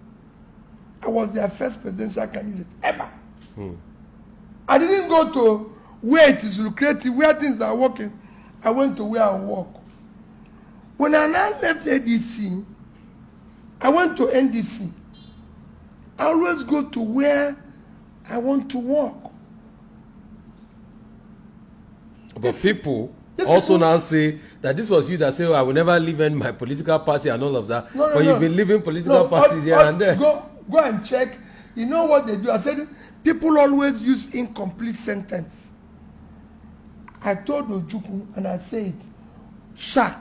I was their first presidential candidate ever. I didn't go to where it is lucrative, where things are working. I went to where I work. When I now left ADC, I went to NDC. I always go to where I want to work. But people also now say that this was you that say, oh, I will never leave in my political party and all of that. No, but you've been leaving political parties here and there. Go and check. You know what they do? I said, people always use incomplete sentence. I told Ojukwu, and I said, sir,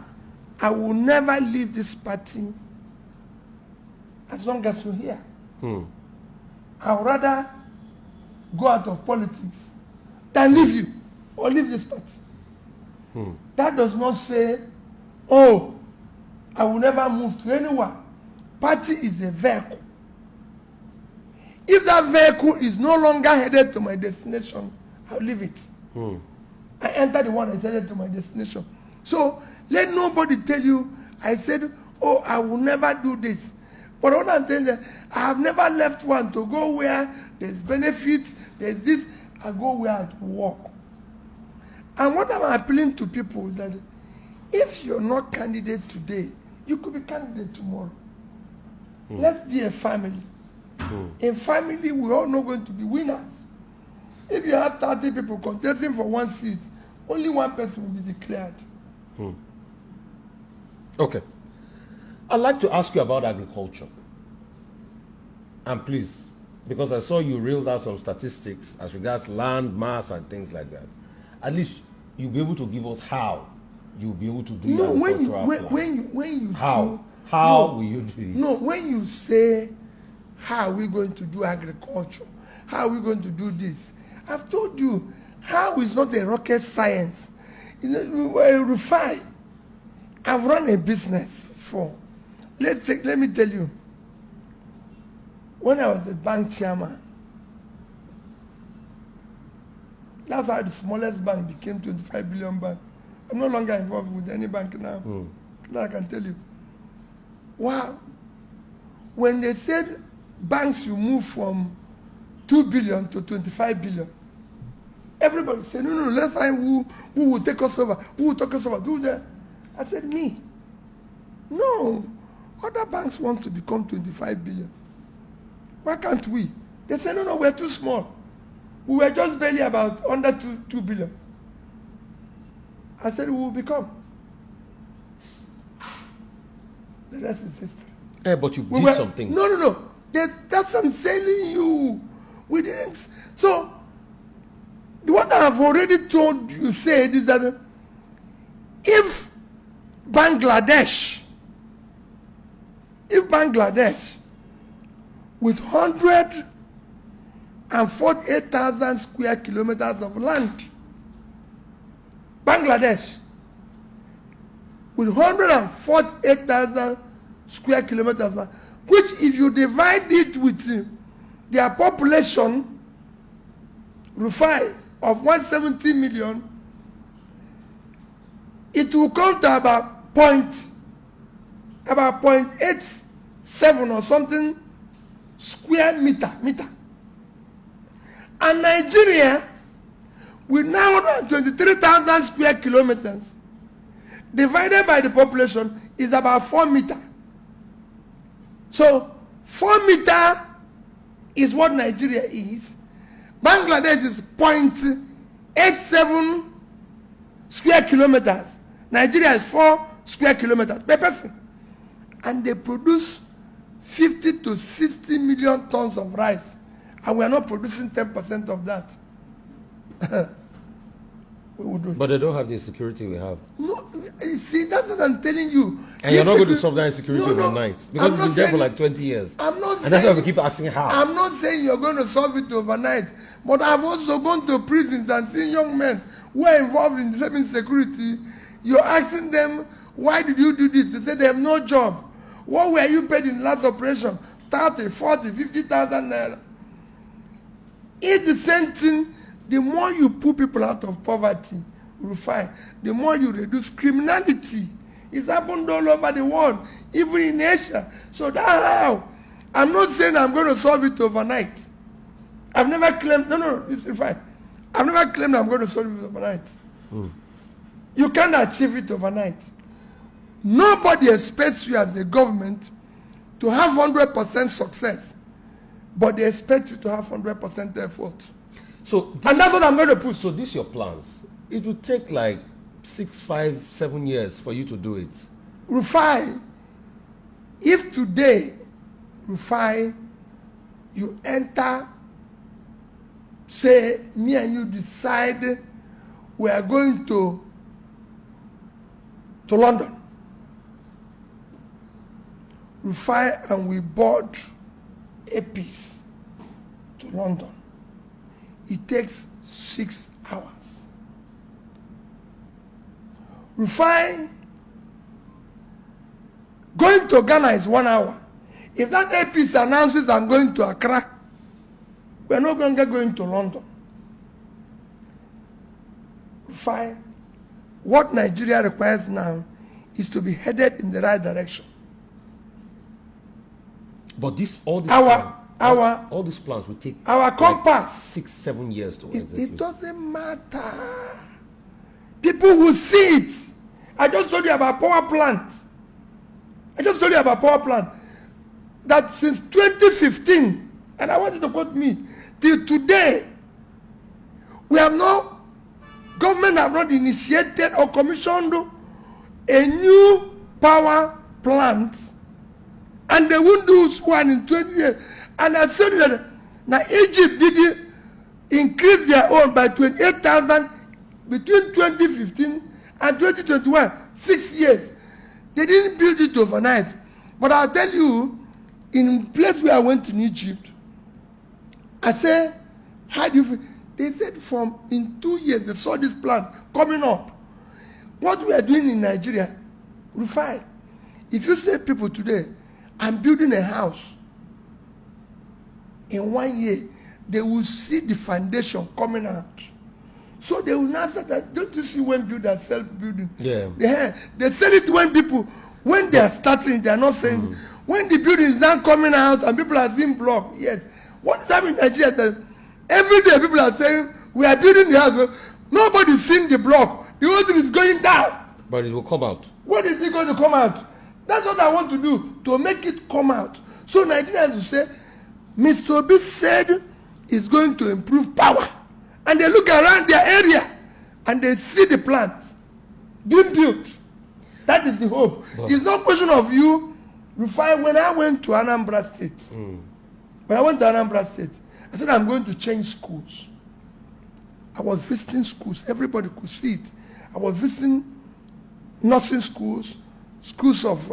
I will never leave this party as long as you're here. I would rather go out of politics than leave you or leave this party. That does not say, oh, I will never move to anyone. Party is a vehicle. If that vehicle is no longer headed to my destination, I'll leave it. I enter the one that's headed to my destination. So let nobody tell you, I said, oh, I will never do this. But what I'm telling you, I have never left one to go where there's benefit, there's this, I go where I work. And what I'm appealing to people is that if you're not candidate today, you could be candidate tomorrow. Let's be a family. In family, we're all not going to be winners. If you have 30 people contesting for one seat, only one person will be declared. Okay. I'd like to ask you about agriculture. And please, because I saw you reeled out some statistics as regards land mass and things like that. At least you'll be able to give us how you'll be able to do no, when you how will you do it? No, when you say how are we going to do agriculture, how are we going to do this, I've told you how is not a rocket science. You know, Rufia, I've run a business for. Let me tell you. When I was the bank chairman, that's how the smallest bank became 25 billion bank. I'm no longer involved with any bank now. That I can tell you. Wow. When they said banks should move from 2 billion to 25 billion, everybody said, no, let's find who will take us over. Who will take us over? Do that. I said, me. No. Other banks want to become 25 billion. Why can't we? They said, no, we're too small. We were just barely about under 2 billion. I said, we will become. The rest is history. Yeah, but you did something. No. That's what I'm telling you. We didn't. So, what I have already told you said is that if Bangladesh with 148,000 square kilometers of land, Bangladesh with 148,000 square kilometers, which if you divide it with their population, Rufia, of 170 million, it will come to about 0.87 or something square meter. And Nigeria, with 923,000 square kilometers, divided by the population, is about 4 meters. So 4 meters is what Nigeria is. Bangladesh is 0.87 square kilometers. Nigeria is 4 square kilometers per person. And they produce 50 to 60 million tons of rice. And we are not producing 10% of that. We will do it. But they don't have the security we have. No, you see, that's what I'm telling you. And you're not going to solve that insecurity overnight. Because it's been there for like 20 years. I'm not saying, and that's why we keep asking how. I'm not saying you're going to solve it overnight. But I've also gone to prisons and seen young men who are involved in the same insecurity. You're asking them, why did you do this? They say they have no job. What were you paid in the last operation? 30, 40, 50,000 naira. It's the same thing. The more you put people out of poverty, Rufia, the more you reduce criminality. It's happened all over the world, even in Asia. So that's how. I'm not saying I'm going to solve it overnight. I've never claimed, no, it's fine. I've never claimed I'm going to solve it overnight. You can't achieve it overnight. Nobody expects you as a government to have 100% success, but they expect you to have 100% effort. So, and that's what I'm going to put. So, these your plans. It will take like 6, 5, 7 years for you to do it. Rufai, if today, Rufai, you enter, say, me and you decide we are going to London. Rufai, and we board a piece to London. It takes 6 hours. Rufai, going to Ghana is 1 hour. If that a piece announces I'm going to Accra, we're no longer going to London. Rufai, what Nigeria requires now is to be headed in the right direction. But all these plans will take our compass like 6, 7 years to execute. It doesn't matter. People will see it. I just told you about power plant. That since 2015, and I want you to quote me, till today, government have not initiated or commissioned a new power plant, and they won't do one in 20 years. And I said that now Egypt did increase their own by 28,000 between 2015 and 2021, 6 years. They didn't build it overnight. But I'll tell you, in place where I went in Egypt, I said, how do you feel? They said in 2 years, they saw this plant coming up. What we are doing in Nigeria, Rufai, if you say people today, I'm building a house, in 1 year, they will see the foundation coming out. So they will not say that. Don't you see when builders sell building? Yeah. They sell it when they are starting, they are not saying. When the building is now coming out and people are seeing block, yes. What is happening in Nigeria is that every day people are saying, we are building the house. Nobody's seeing the block. The whole thing is going down. But it will come out. What is it going to come out? That's what I want to do, to make it come out. So Nigerians will say, Mr. Obi said is going to improve power. And they look around their area and they see the plant being built. That is the hope. But it's not a question of you. Rufai, when I went to Anambra State, I said I'm going to change schools. I was visiting schools. Everybody could see it. I was visiting nursing schools, schools of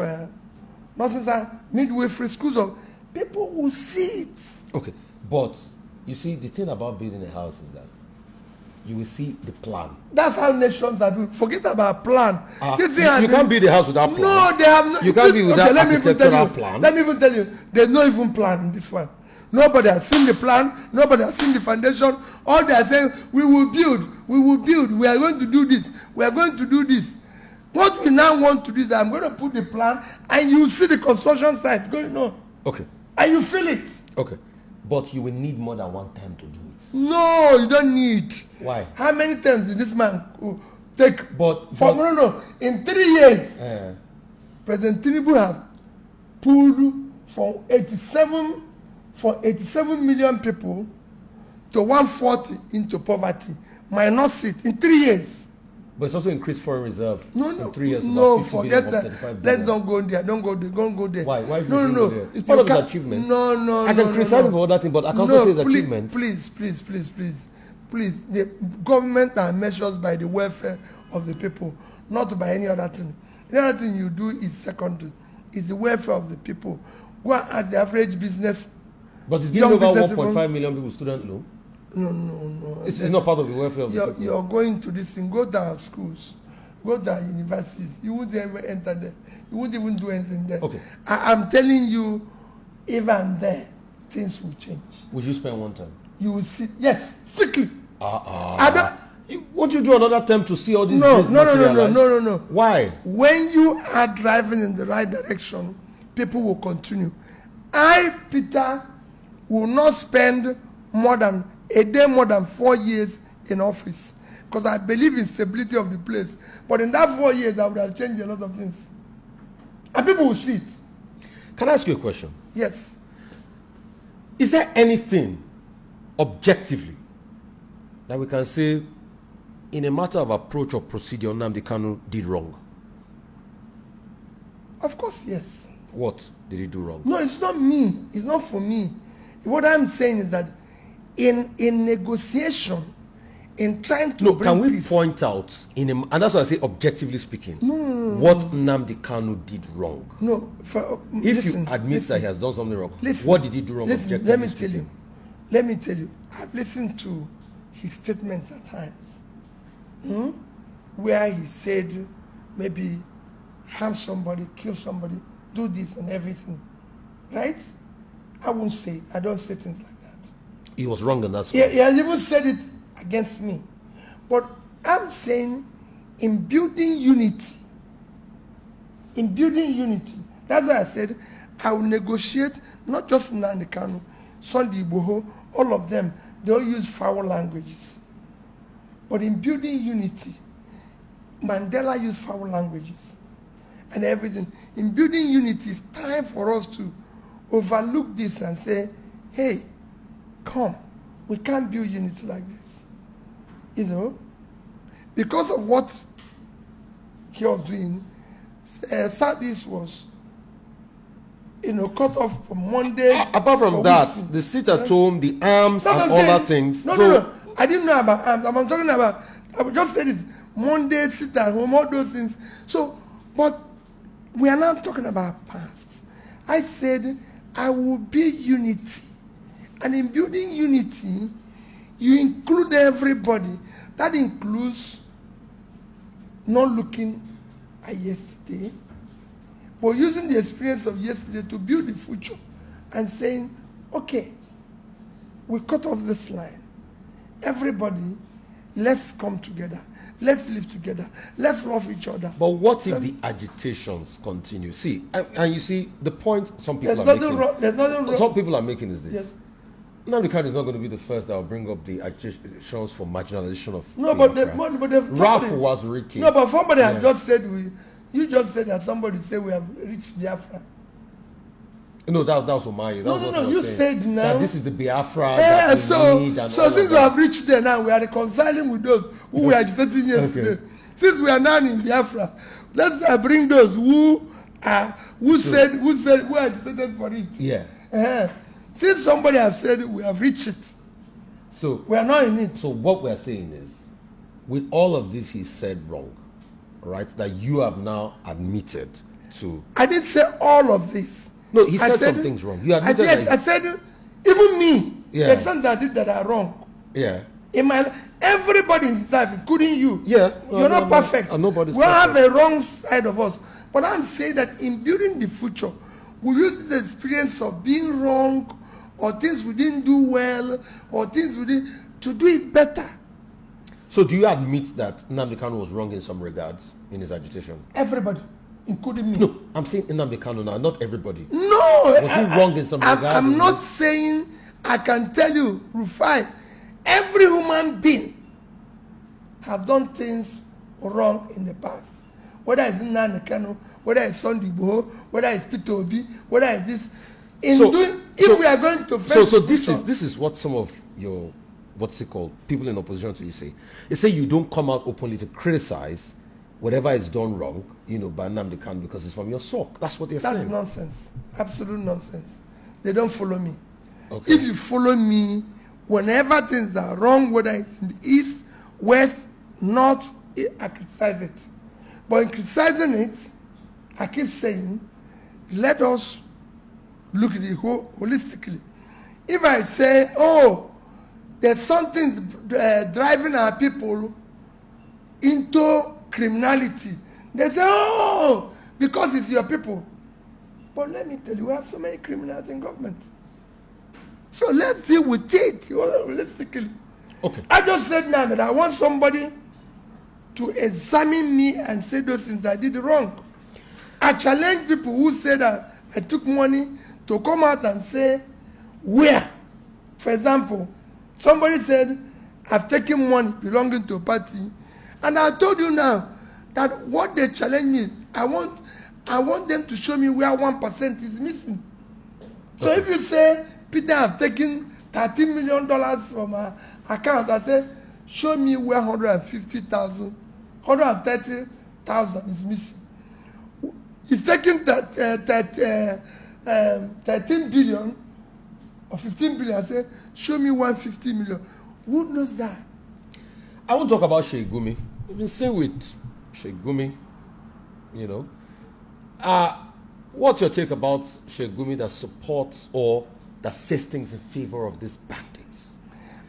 nursing, midwifery schools of people will see it. Okay, but you see, the thing about building a house is that you will see the plan. That's how nations are doing. Forget about plan. You can't build a house without plan. No, they have no. You can't build without architectural plan. Let me even tell you, there's no even plan in this one. Nobody has seen the plan. Nobody has seen the foundation. All they are saying, we will build. We are going to do this. We are going to do this. What we now want to do is that I'm going to put the plan, and you see the construction site going on. Okay. And you feel it. Okay. But you will need more than one time to do it. No, you don't need. Why? How many times did this man take? No. In 3 years, President Tinubu have pulled from 87 million people to 140 into poverty, minus it in 3 years. But it's also increased foreign reserve. No, in 3 years. No, forget that. Let's not go there. Don't go there. Why? Why? No. There? It's part of his achievement. No. I can criticize him for other things, but I can also say his achievement. Please. The government are measured by the welfare of the people, not by any other thing. The other thing you do is secondary. It's the welfare of the people. Go at the average business. But it's giving over 1.5 million people student loan. No. It's not part of the welfare of the people. You're going to this thing. Go to our schools. Go to our universities. You wouldn't ever enter there. You wouldn't even do anything there. Okay. I'm telling you, even there, things will change. Would you spend one time? You will see. Yes, strictly. Won't you do another attempt to see all these? No. Why? When you are driving in the right direction, people will continue. Peter, will not spend more than 4 years in office, because I believe in stability of the place. But in that 4 years, I would have changed a lot of things. And people will see it. Can I ask you a question? Yes. Is there anything objectively that we can say in a matter of approach or procedure Nnamdi Kanu did wrong? Of course, yes. What did he do wrong? No, it's not me. It's not for me. What I'm saying is that in negotiation, in trying to bring can we peace, point out and that's why I say objectively speaking, what Nnamdi Kanu did wrong? No, if you admit that he has done something wrong, what did he do wrong? Listen, let me tell you. Let me tell you. I've listened to his statements at times, where he said maybe harm somebody, kill somebody, do this and everything, right? I won't say it. I don't say things like that. He was wrong in that. He has even said it against me. But I'm saying in building unity, that's why I said I will negotiate, not just Nnamdi Kanu, Sunday Igboho, all of them, they all use foul languages. But in building unity, Mandela used foul languages and everything. In building unity, it's time for us to overlook this and say, hey, come, we can't build unity like this. You know, because of what he was doing, Southeast was, cut off from Monday. Apart from that, the sit at home, the arms, and all that things. No. I didn't know about arms. I'm talking about, I just said it, Monday, sit at home, all those things. So, but we are not talking about past. I said, I will build unity. And in building unity, you include everybody. That includes not looking at yesterday, but using the experience of yesterday to build the future and saying, okay, we cut off this line. Everybody, let's come together. Let's live together. Let's love each other. But what if the agitations continue? See, and you see, the point some people there's are nothing making. Wrong, there's nothing wrong. Some people are making is this. Yes. Nnamdi Kanu is not going to be the first that will bring up the agitations for marginalization of No, Ralph was Ricky. No, but somebody has just said you just said that somebody said we have reached Biafra. No, that was Omaye. No, you said now that this is the Biafra that we need and so since we have reached there now, we are reconciling with those who were agitating yesterday. Okay. Since we are now in Biafra, let's bring those who agitated for it. Yeah. Since somebody has said we have reached it, so we are not in it. So what we are saying is, with all of this he said wrong, right? That you have now admitted to. I didn't say all of this. No, he said some things wrong. You admitted I said, even me, there's things I did that are wrong. Yeah. Everybody in life, including you. Yeah. You're not perfect. Nobody's we all have a wrong side of us. But I'm saying that in building the future, we use the experience of being wrong, or things we didn't do well, or things we did to do it better. So do you admit that Nnamdi Kanu was wrong in some regards in his agitation? Everybody, including me. No, I'm saying Nnamdi Kanu now, not everybody. No! Was he wrong in some regards? I'm not saying, I can tell you, Rufai, every human being have done things wrong in the past. Whether it's Nnamdi Kanu, whether it's Sunday Igboho, whether it's Peter Obi, whether it's this. If we are going to face this is what some of your people in opposition to you say. They say you don't come out openly to criticize whatever is done wrong, by Nnamdi Kanu because it's from your sock. That's what they're saying. That's nonsense. Absolute nonsense. They don't follow me. Okay. If you follow me, whenever things are wrong, whether it's in the east, west, north, I criticize it. But in criticizing it, I keep saying, let us look at it holistically. If I say, there's something driving our people into criminality, they say, because it's your people. But let me tell you, we have so many criminals in government. So let's deal with it holistically. Okay. I just said now that I want somebody to examine me and say those things that I did wrong. I challenge people who say that I took money to come out and say where. For example, somebody said, I've taken money belonging to a party. And I told you now that what they challenge me, I want I want them to show me where 1% is missing. So if you say, Peter, I've taken $13 million from my account, I say, show me where 130,000 is missing. He's taking that 13 billion or 15 billion. I say, show me 150 million. Who knows that? I won't talk about Sheikh Gumi. We've been saying with Sheikh Gumi, you know. What's your take about Sheikh Gumi that supports or that says things in favor of these bandits?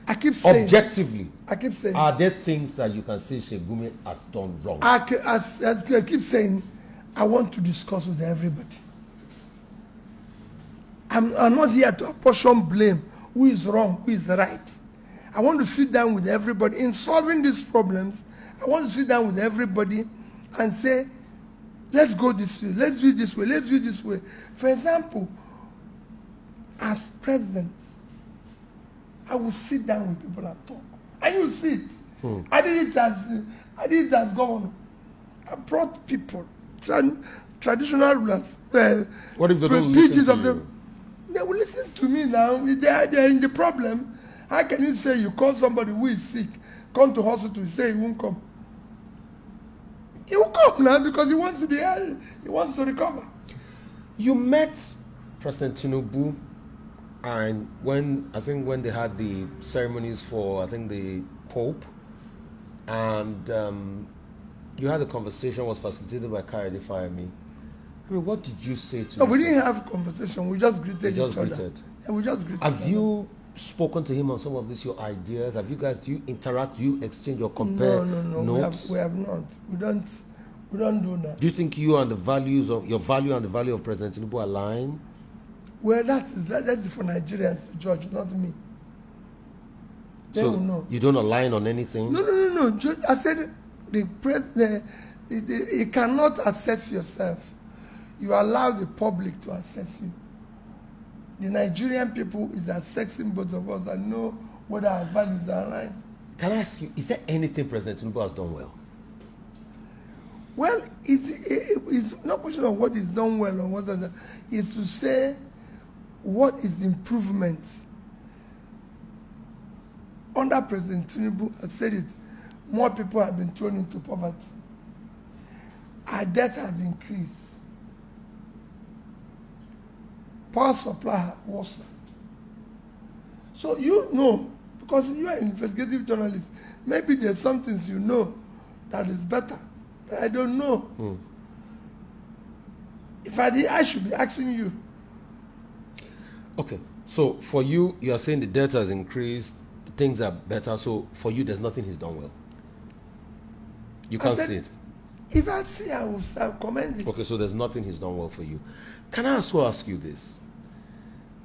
I keep saying. Objectively. I keep saying. Are there things that you can say Sheikh Gumi has done wrong? I keep saying, I want to discuss with everybody. I'm not here to apportion blame. Who is wrong? Who is right? I want to sit down with everybody. In solving these problems, I want to sit down with everybody and say, let's go this way, let's do it this way, let's do it this way. For example, as president, I will sit down with people and talk. And you see it. I did it as governor. I brought people, traditional rulers. What if they don't listen to you? They will listen to me now. They are in the problem. How can you say you call somebody who is sick, come to hospital, say he won't come? He will come now because he wants to be here. He wants to recover. You met President Tinubu, and when they had the ceremonies for the Pope, and you had a conversation was facilitated by Kayode Fayemi. I mean, what did you say to him? No, we didn't have a conversation. We just greeted each other. Yeah, we just greeted. Have you spoken to him on some of these your ideas? Have you guys, do you interact, do you exchange or compare notes? We have not. We don't do that. Do you think you and the values of your value and the value of President Tinubu align? Well, that's for Nigerians to judge, not me. They will know. You don't align on anything? No. I said the president, you cannot assess yourself. You allow the public to assess you. The Nigerian people is assessing both of us and know whether our values are aligned. Can I ask you, is there anything President Tinubu has done well? Well, it's not a question of what is done well or what is done. It's to say what is the improvements. Under President Tinubu, I said it, more people have been thrown into poverty. Our debt has increased. Power supply has worsened. So you know, because you are an investigative journalist, maybe there's some things you know that is better. I don't know. If I did, I should be asking you. Okay, so for you, you are saying the debt has increased, things are better, so for you, there's nothing he's done well. You can't see it. If I see, I will commend it. Okay, so there's nothing he's done well for you. Can I also ask you this?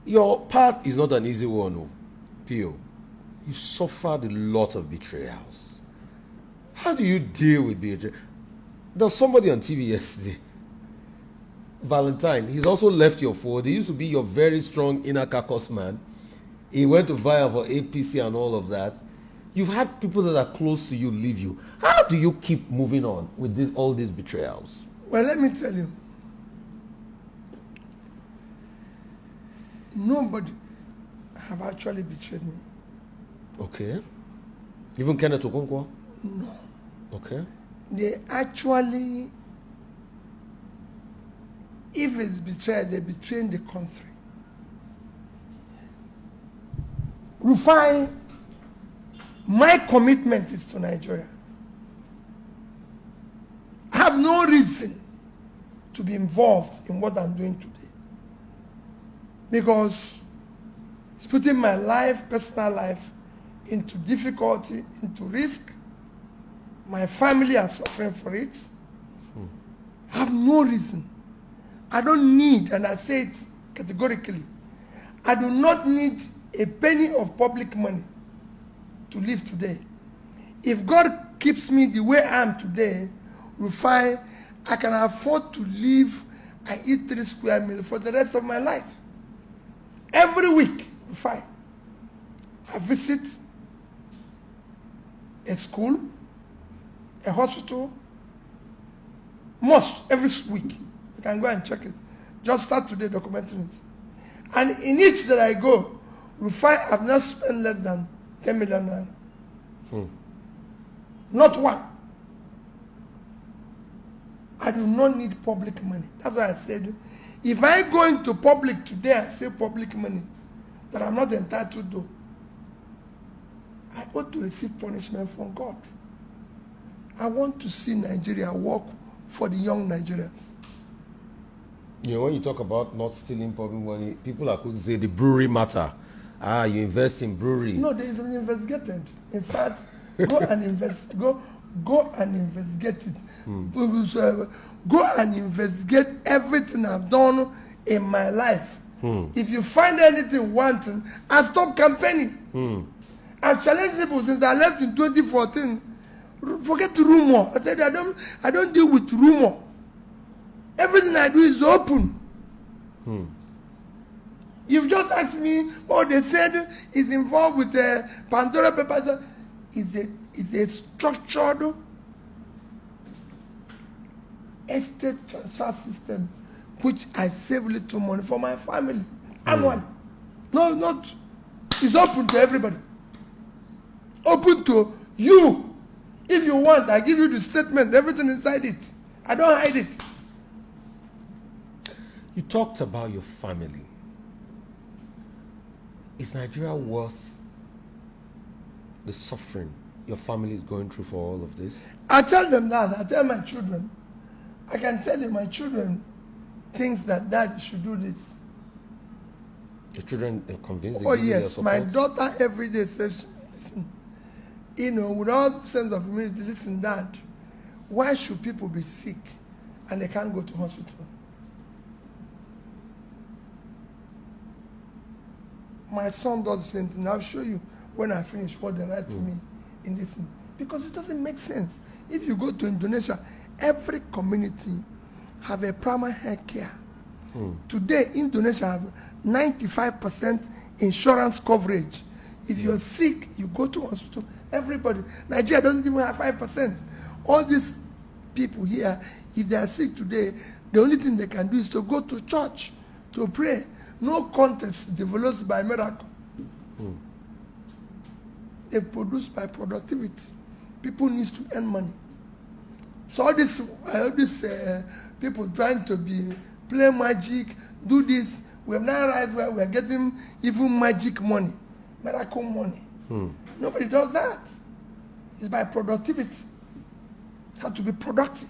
Your path is not an easy one, no. Pio. You suffered a lot of betrayals. How do you deal with betrayal? There was somebody on TV yesterday, Valentine. He's also left your fold. He used to be your very strong inner caucus man. He went to vie for APC and all of that. You've had people that are close to you leave you. How do you keep moving on with all these betrayals? Well, let me tell you. Nobody have actually betrayed me. Okay. Even Kenneth Okonkwo? No. Okay. They actually, if it's betrayed, they're betraying the country. Rufai, my commitment is to Nigeria. I have no reason to be involved in what I'm doing today. Because it's putting my life, personal life, into difficulty, into risk. My family are suffering for it. I have no reason. I don't need, and I say it categorically, I do not need a penny of public money to live today. If God keeps me the way I am today, Rufai, I can afford to live and eat 3 square meals for the rest of my life. Every week, Rufai, I visit a school, a hospital, mosque every week. You can go and check it. Just start today documenting it. And in each that I go, Rufai have not spent less than 10 million naira. Not one. I do not need public money. That's why I said, if I go into public today and say public money that I'm not entitled to, I want to receive punishment from God. I want to see Nigeria work for the young Nigerians. You know, when you talk about not stealing public money, people are quick to say the brewery matter. You invest in brewery. No, they been investigated. In fact, go and investigate it. Go and investigate everything I've done in my life. If you find anything wanting, I stop campaigning. I've challenged people since I left in 2014. Forget the rumor. I said I don't deal with rumor. Everything I do is open. You've just asked me, they said is involved with the Pandora Papers. Is a structured estate transfer system which I save little money for my family annually. No, not. It's open to everybody. Open to you. If you want, I give you the statement, everything inside it. I don't hide it. You talked about your family. Is Nigeria worth the suffering your family is going through for all of this? I tell them that. I tell my children. I can tell you my children thinks that Dad should do this. Your children are convinced? Oh yes, my daughter every day says, listen, with all sense of humility, listen, Dad, why should people be sick and they can't go to hospital? My son does the same thing. I'll show you when I finish what they write to me in this thing. Because it doesn't make sense. If you go to Indonesia, every community have a primary health care. Today, Indonesia have 95% insurance coverage. If you're sick, you go to hospital. Everybody. Nigeria doesn't even have 5%. All these people here, if they are sick today, the only thing they can do is to go to church to pray. No countries developed by miracle. They produce by productivity. People need to earn money. So all these people trying to play magic, do this. We have now right where we are getting even magic money, miracle money. Nobody does that. It's by productivity. You have to be productive.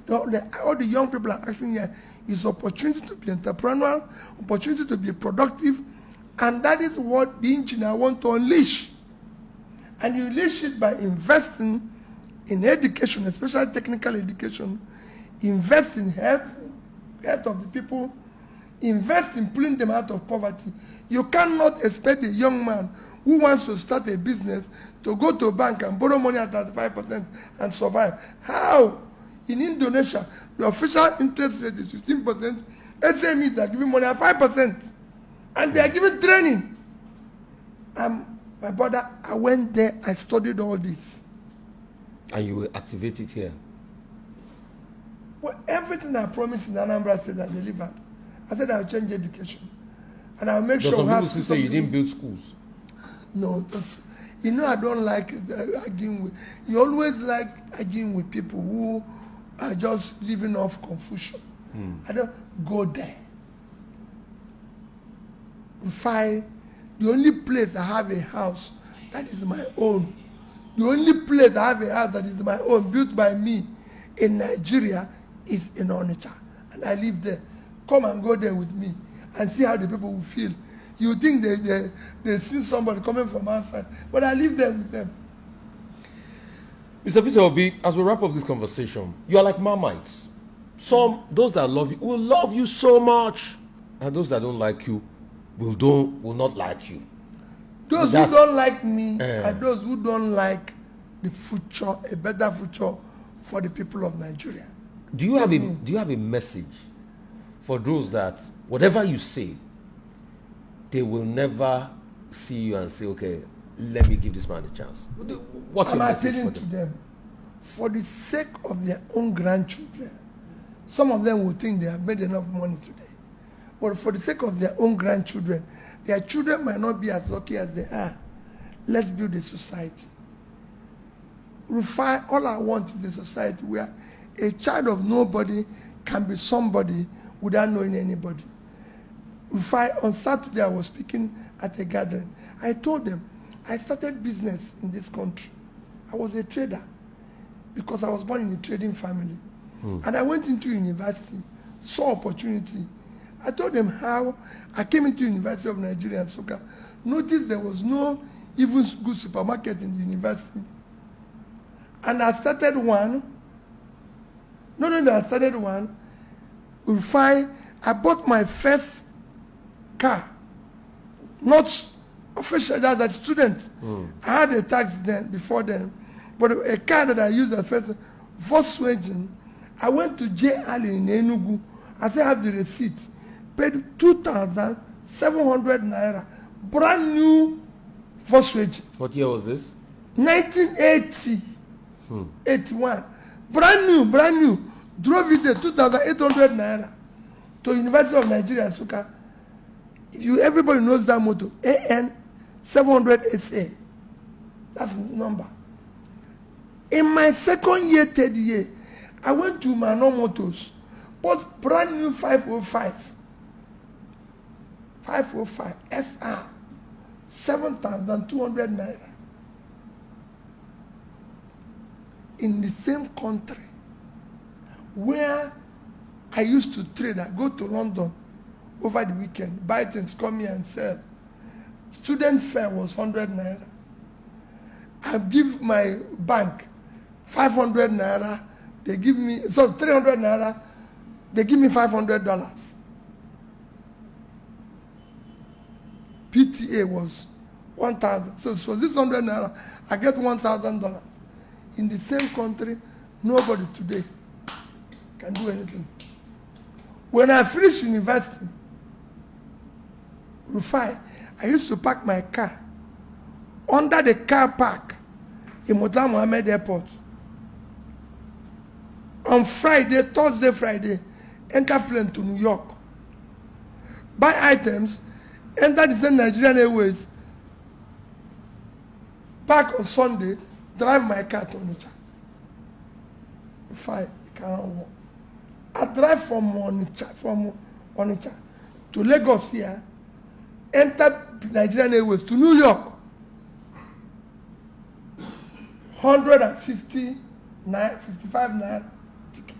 All the young people are asking here is opportunity to be entrepreneurial, opportunity to be productive, and that is what the engineer want to unleash. And you unleash it by investing in education, especially technical education, invest in health of the people, invest in pulling them out of poverty. You cannot expect a young man who wants to start a business to go to a bank and borrow money at 35% and survive. How? In Indonesia, the official interest rate is 15%. SMEs are giving money at 5%. And they are giving training. My brother, I went there, I studied all this. And you will activate it here? Well, everything I promised in Anambra State I delivered. I said I'll change education. And I'll make sure we have... Some people say you didn't build schools. No, I don't like arguing with... You always like arguing with people who are just living off Confucian. I don't go there. The only place I have a house that is my own, the only place I have a house that is my own, built by me in Nigeria, is in Onitsha. And I live there. Come and go there with me and see how the people will feel. You think they see somebody coming from outside, but I live there with them. Mr. Peter Obi, as we wrap up this conversation, you are like Marmites. Those that love you will love you so much, and those that don't like you will not like you. Those who don't like me are those who don't like the future, a better future for the people of Nigeria. Do you have a message for those that whatever you say, they will never see you and say, okay, let me give this man a chance? What's your message appealing to them for the sake of their own grandchildren. Some of them will think they have made enough money today. But for the sake of their own grandchildren, their children might not be as lucky as they are. Let's build a society. Rufai, all I want is a society where a child of nobody can be somebody without knowing anybody. Rufai, on Saturday I was speaking at a gathering. I told them, I started business in this country. I was a trader because I was born in a trading family. And I went into university, saw opportunity. I told them how I came into University of Nigeria and Soka. Noticed there was no even good supermarket in the university. And I started one. Not only I started one, I bought my first car. Not official, that's a student. I had a taxi then, before then. But a car that I used at first, Volkswagen, I went to J. Ali in Enugu. I said I have the receipt. Paid 2,700 naira. Brand new Volkswagen. What year was this? 1980. 81. Brand new. Drove it there, 2,800 naira. To University of Nigeria, Suka. Everybody knows that motto. AN 700 SA. That's the number. In my second year, third year, I went to Mano Motors, bought brand new 505 SR, 7,200 naira. In the same country where I used to trade, I go to London over the weekend, buy things, come here and sell. Student fare was 100 naira. I give my bank 500 naira. They give me, 300 naira. They give me $500. PTA was 1,000. So for this 100 naira, I get $1,000. In the same country, nobody today can do anything. When I finished university, Rufai, I used to park my car under the car park in Murtala Mohammed Airport. On Thursday, Friday, enter plane to New York. Buy items, enter the same Nigerian Airways, park on Sunday, drive my car to Onitsha. Rufai, it cannot walk. I drive from Onitsha to Lagos here, enter Nigerian Airways to New York. 150 naira, 55 naira ticket.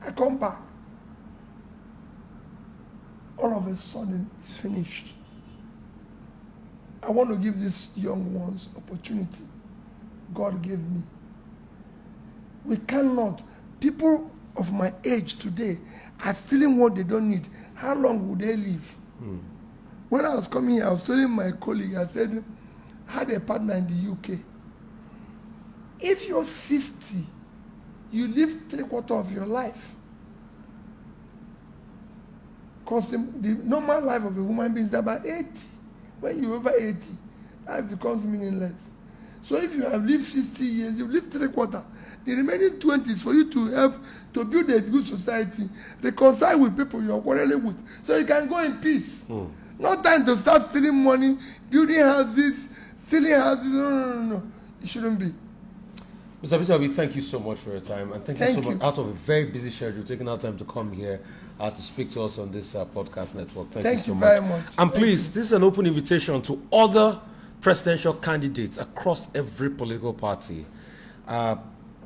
I come back. All of a sudden, it's finished. I want to give these young ones opportunity God gave me. We cannot. People of my age today are stealing what they don't need. How long would they live? When I was coming here, I was telling my colleague, I said, I had a partner in the UK. If you're 60, you live 3/4 of your life. Because the normal life of a human being is about 80. When you're over 80, life becomes meaningless. So if you have lived 60 years, you've lived 3/4. The remaining 20 is for you to help to build a good society, reconcile with people you're quarreling with, so you can go in peace. No time to start stealing money, building houses, stealing houses. No. It shouldn't be. Mr. Peter, we thank you so much for your time, and thank you so much out of a very busy schedule, taking out time to come here to speak to us on this podcast network. Thank you so very much. And please, this is an open invitation to other presidential candidates across every political party.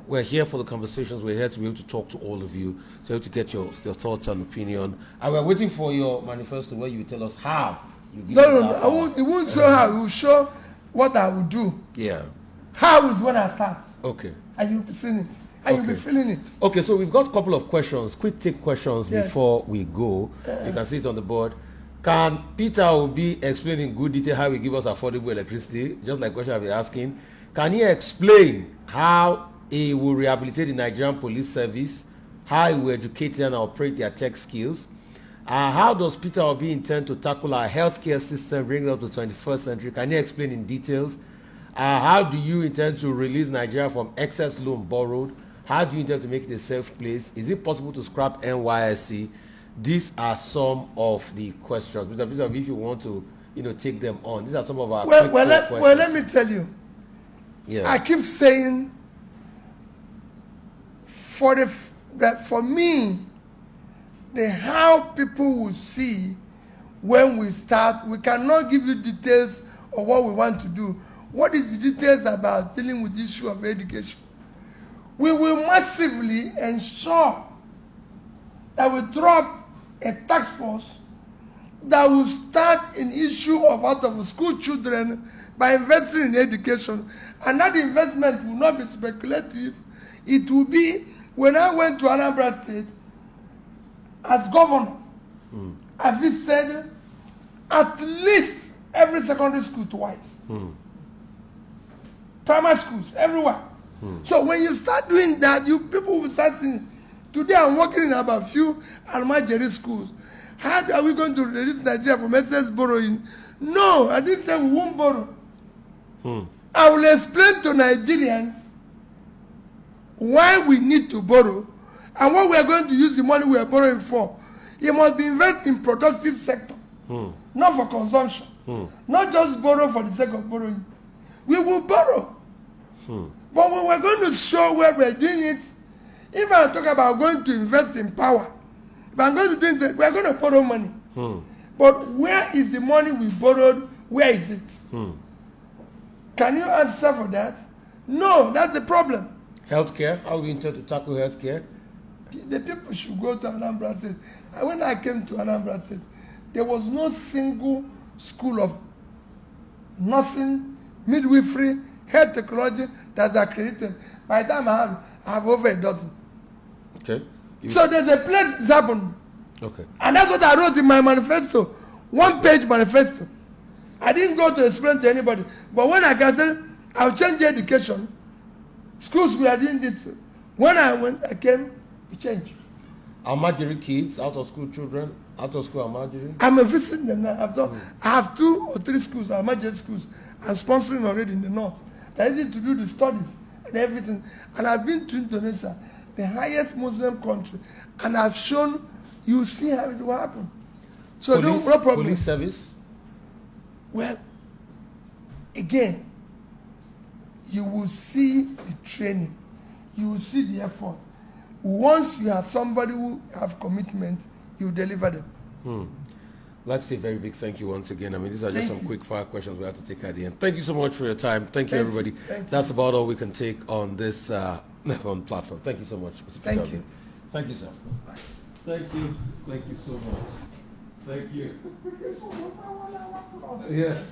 We're here for the conversations. We're here to be able to talk to all of you, to be able to get your thoughts and opinion. And we're waiting for your manifesto where you tell us how you give No. It won't show how. It will show what I will do. Yeah. How is when I start. Okay. And you'll be seeing it. And you'll be feeling it. Okay, so we've got a couple of questions, quick take questions before we go. You can see it on the board. Can Peter Obi explain in good detail how he give us affordable electricity? Just like the question I've been asking. Can he explain how he will rehabilitate the Nigerian police service, how he will educate them and operate their tech skills? How does Peter Obi intend to tackle our healthcare system, bring it up to the 21st century? Can he explain in details? How do you intend to release Nigeria from excess loan borrowed? How do you intend to make it a safe place? Is it possible to scrap NYSC? These are some of the questions. Mr. If you want to, take them on. These are some of our questions. Well, let me tell you. Yeah. I keep saying, that for me, how people will see when we start, we cannot give you details of what we want to do. What is the details about dealing with the issue of education? We will massively ensure that we throw up a task force that will start an issue of out of school children by investing in education. And that investment will not be speculative. It will be, when I went to Anambra State as governor, I visited at least every secondary school twice. Primary schools, everywhere. So when you start doing that, people will start saying, today I'm working in about few Almajiri schools. How are we going to reduce Nigeria from excess borrowing? No, I didn't say we won't borrow. I will explain to Nigerians why we need to borrow and what we are going to use the money we are borrowing for. It must be invested in productive sector, not for consumption. Not just borrow for the sake of borrowing. We will borrow. But when we're going to show where we're doing it, if I talk about going to invest in power, if I'm going to do it, we're going to borrow money. But where is the money we borrowed? Where is it? Can you answer for that? No, that's the problem. Healthcare, how we intend to tackle healthcare? The people should go to Anambra State. And when I came to Anambra State, there was no single school of nursing, midwifery, health technology that's accredited. By the time I have over a dozen. Okay. So there's a place that's happened. Okay. And that's what I wrote in my manifesto. One-page manifesto. I didn't go to explain to anybody. But when I said, I'll change education, schools we are doing this. When I came, it changed. Almajiri kids, out of school children, out of school Almajiri? I'm visiting them now. I have 2 or 3 schools, Almajiri schools. I'm sponsoring already in the north. I need to do the studies and everything. And I've been to Indonesia, the highest Muslim country. And I've shown, you see how it will happen. So no problem. Police service? Well, again, you will see the training. You will see the effort. Once you have somebody who have commitment, you deliver them. I'd like to say a very big thank you once again. I mean, these are just some quick fire questions we have to take at the end. Thank you so much for your time. Thank you, everybody. That's about all we can take on this on platform. Thank you so much, Mr. Thank you. Thank you, sir. Thank you. Thank you so much. Thank you. Yes.